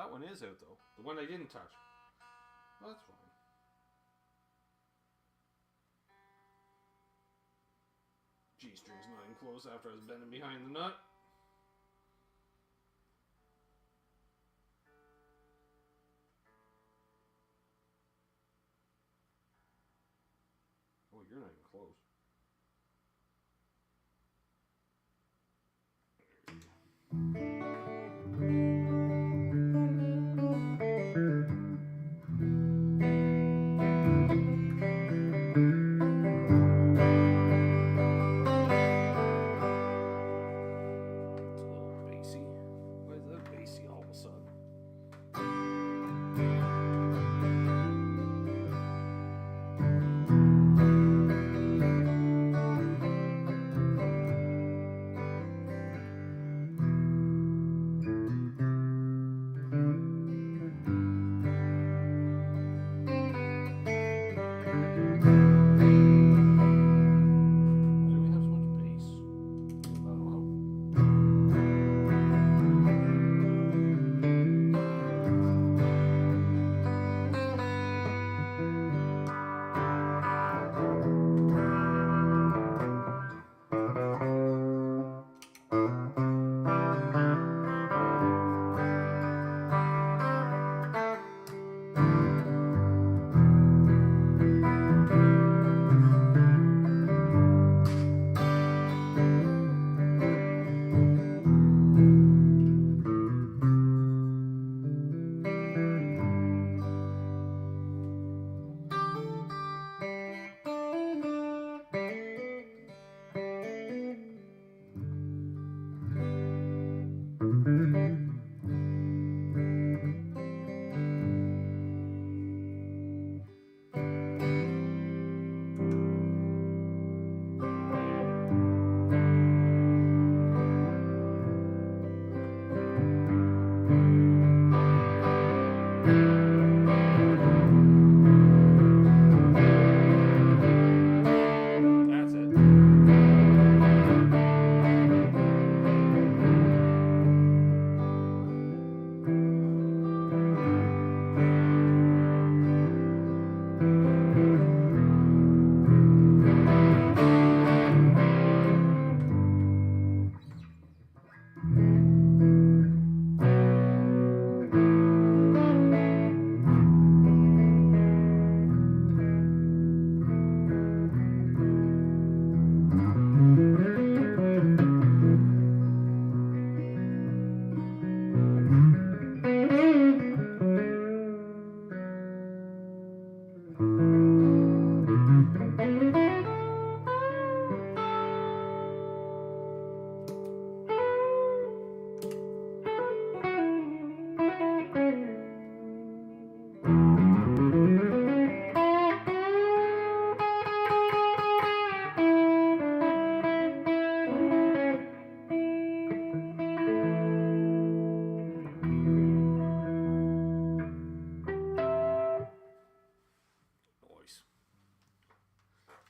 that one is out though. The one I didn't touch. Well, that's fine. G-string's not even close after I was bending behind the nut. Oh, you're not even close.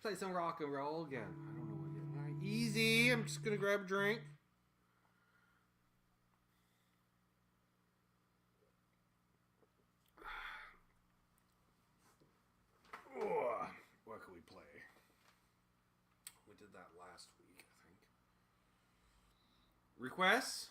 Play some rock and roll again. I don't know what yet. All right, easy. I'm just gonna grab a drink. What can we play? We did that last week, I think. Requests?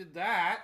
did that.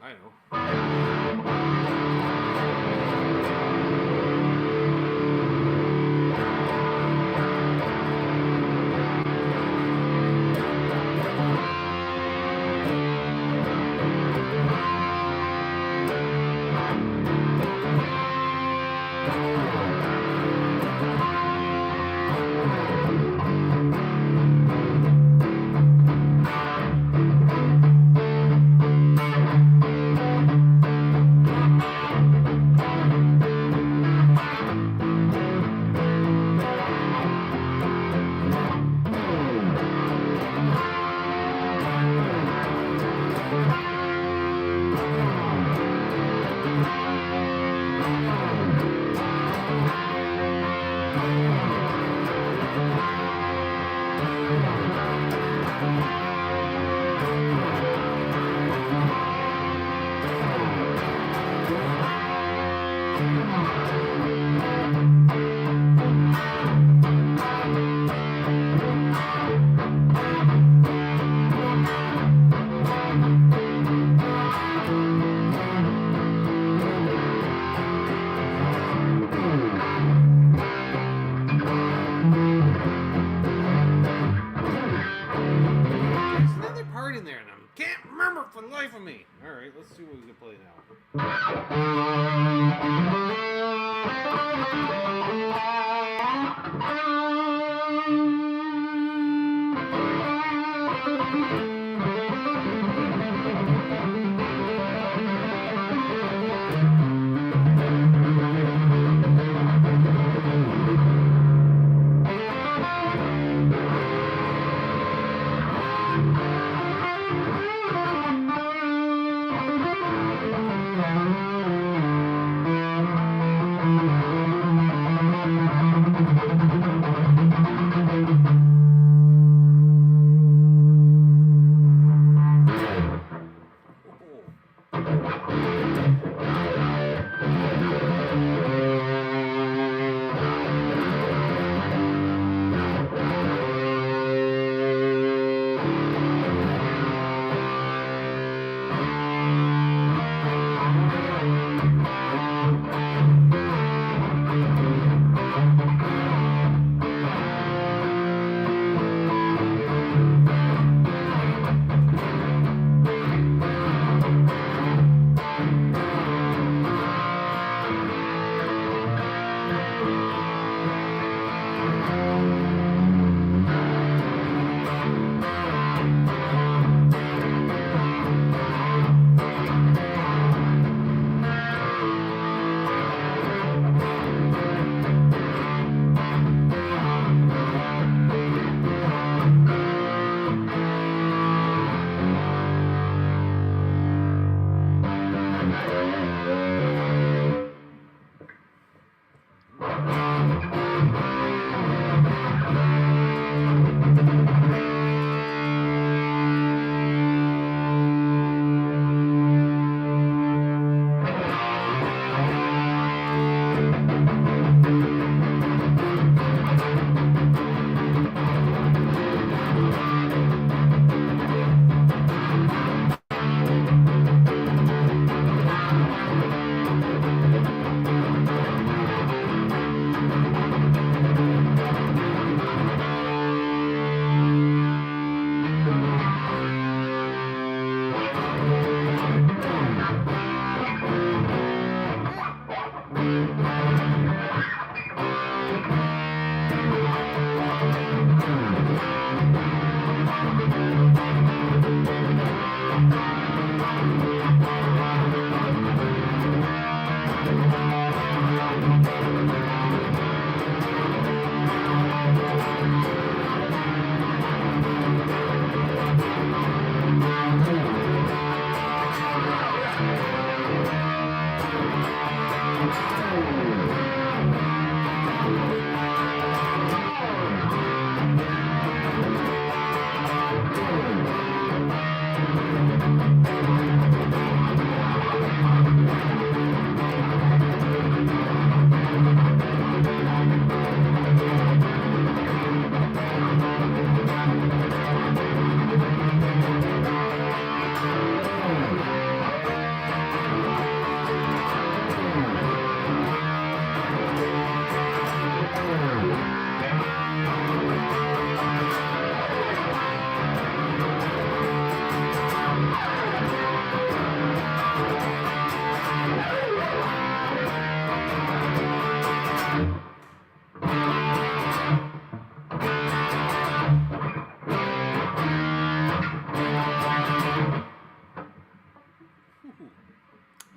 I know. For the life of me. Alright, let's see what we can play now.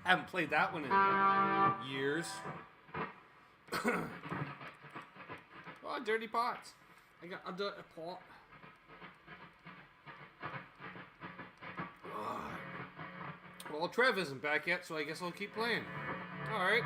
Haven't played that one in years. Oh, dirty pots. I got a dirty pot. Well, Trev isn't back yet, so I guess I'll keep playing. Alright.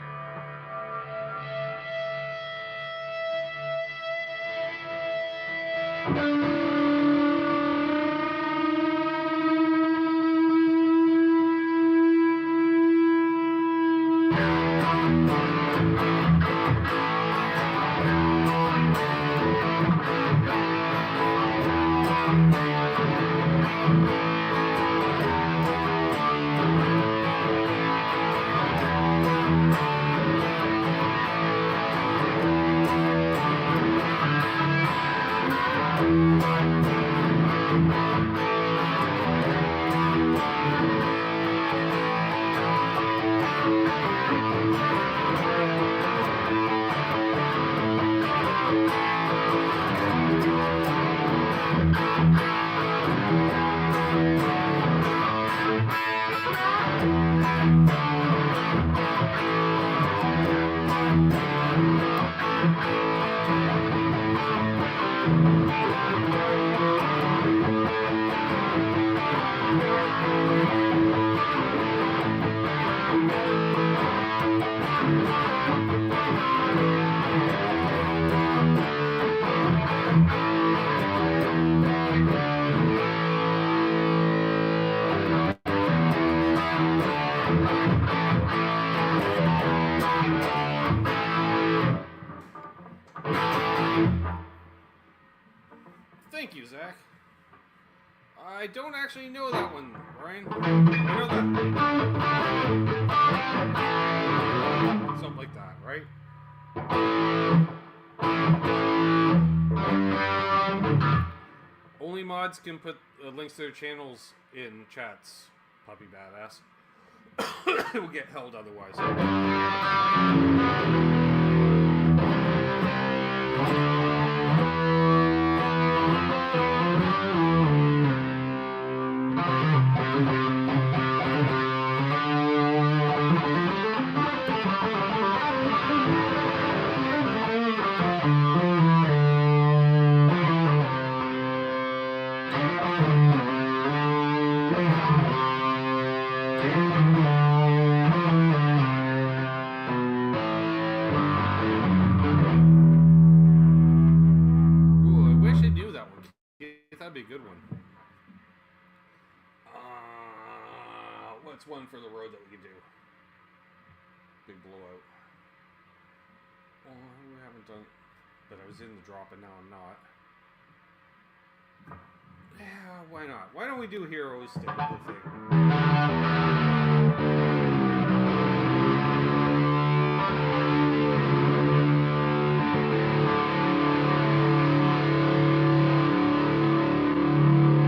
Thank you, Zach. I don't actually know that one, Brian. I know that. Something like that, right? Only mods can put links to their channels in chats. Puppy badass. It will get held otherwise. That'd be a good one. What's one for the road that we could do? Big blowout. Oh, we haven't done... But I was in the drop and now I'm not. Yeah, why not? Why don't we do Heroes? Stick with the thing.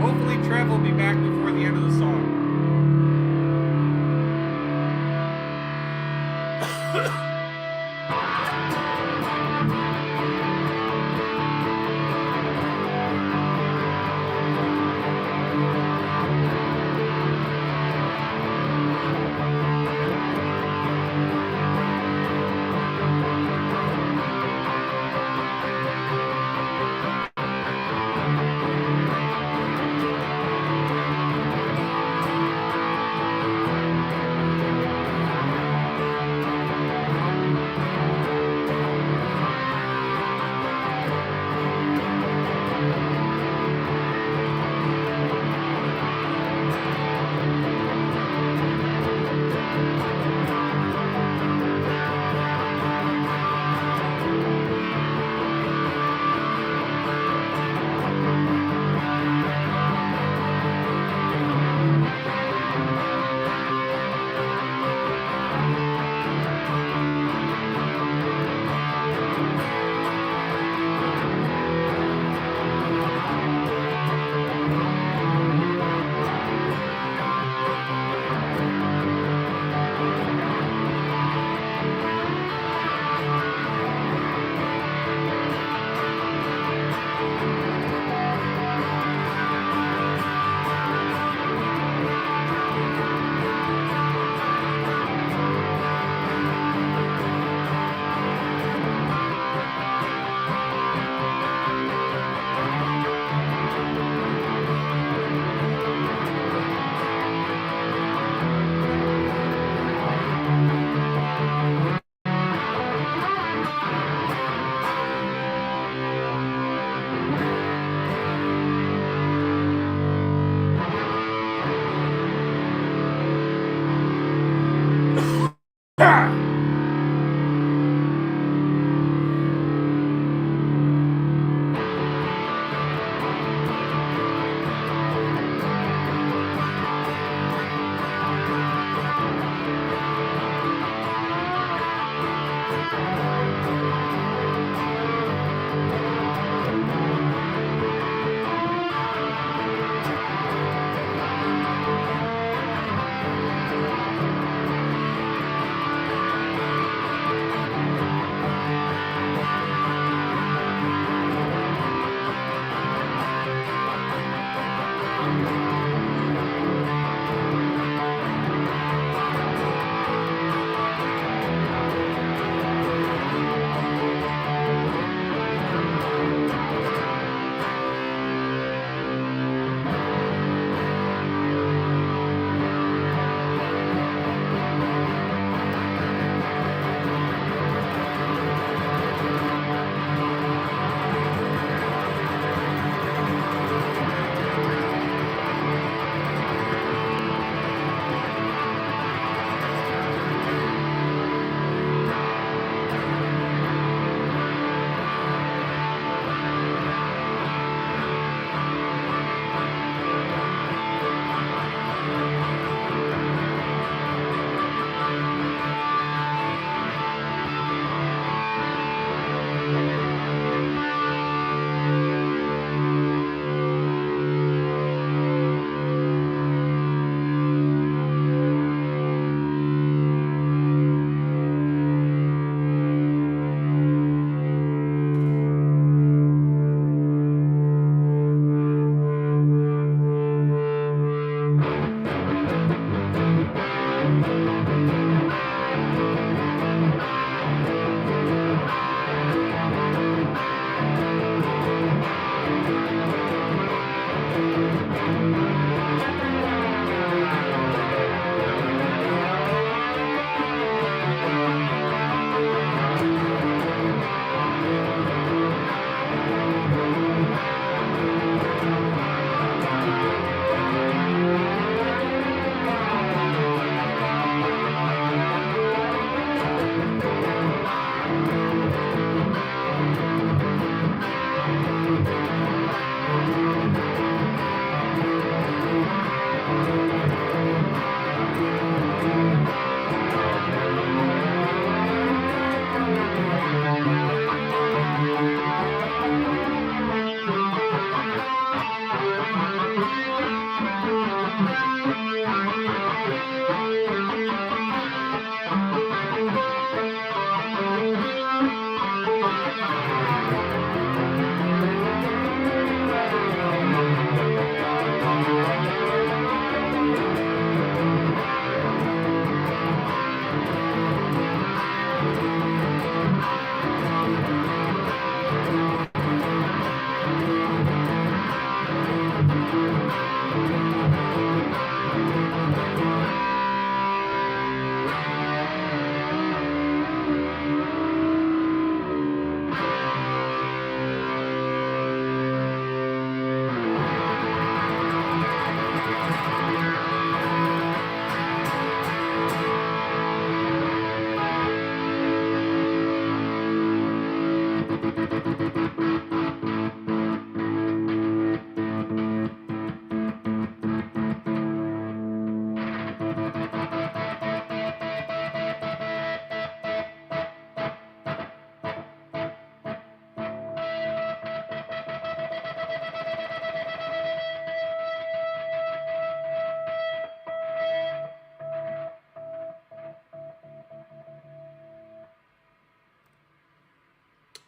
Hopefully Trev will be back before the end of the song.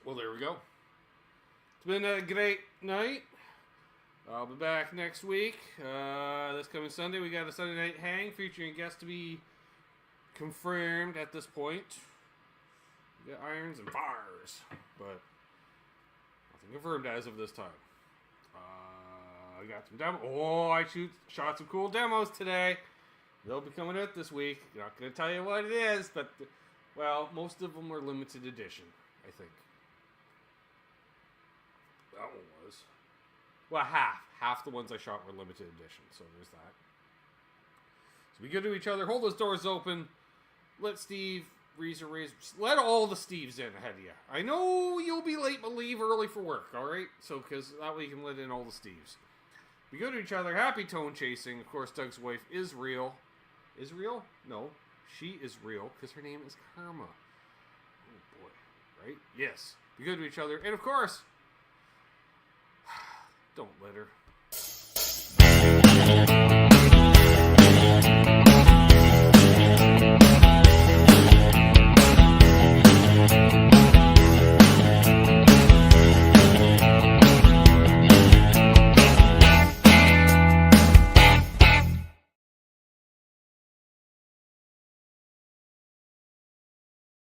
Well, there we go. It's been a great night. I'll be back next week. This coming Sunday, we got a Sunday night hang featuring guests to be confirmed at this point. We got irons and fires, but nothing confirmed as of this time. I got some demos. Oh, I shot some cool demos today. They'll be coming out this week. Not going to tell you what it is, but well, most of them were limited edition, I think. That one was. Well, half the ones I shot were limited edition, so there's that. So be good to each other. Hold those doors open. Let Steve, Reezer, let all the Steves in ahead of you. I know you'll be late, but leave early for work, alright? So, because that way you can let in all the Steves. Be good to each other. Happy tone chasing. Of course, Doug's wife is real. Is real? No. She is real, because her name is Karma. Oh, boy. Right? Yes. Be good to each other. And, of course, don't let her.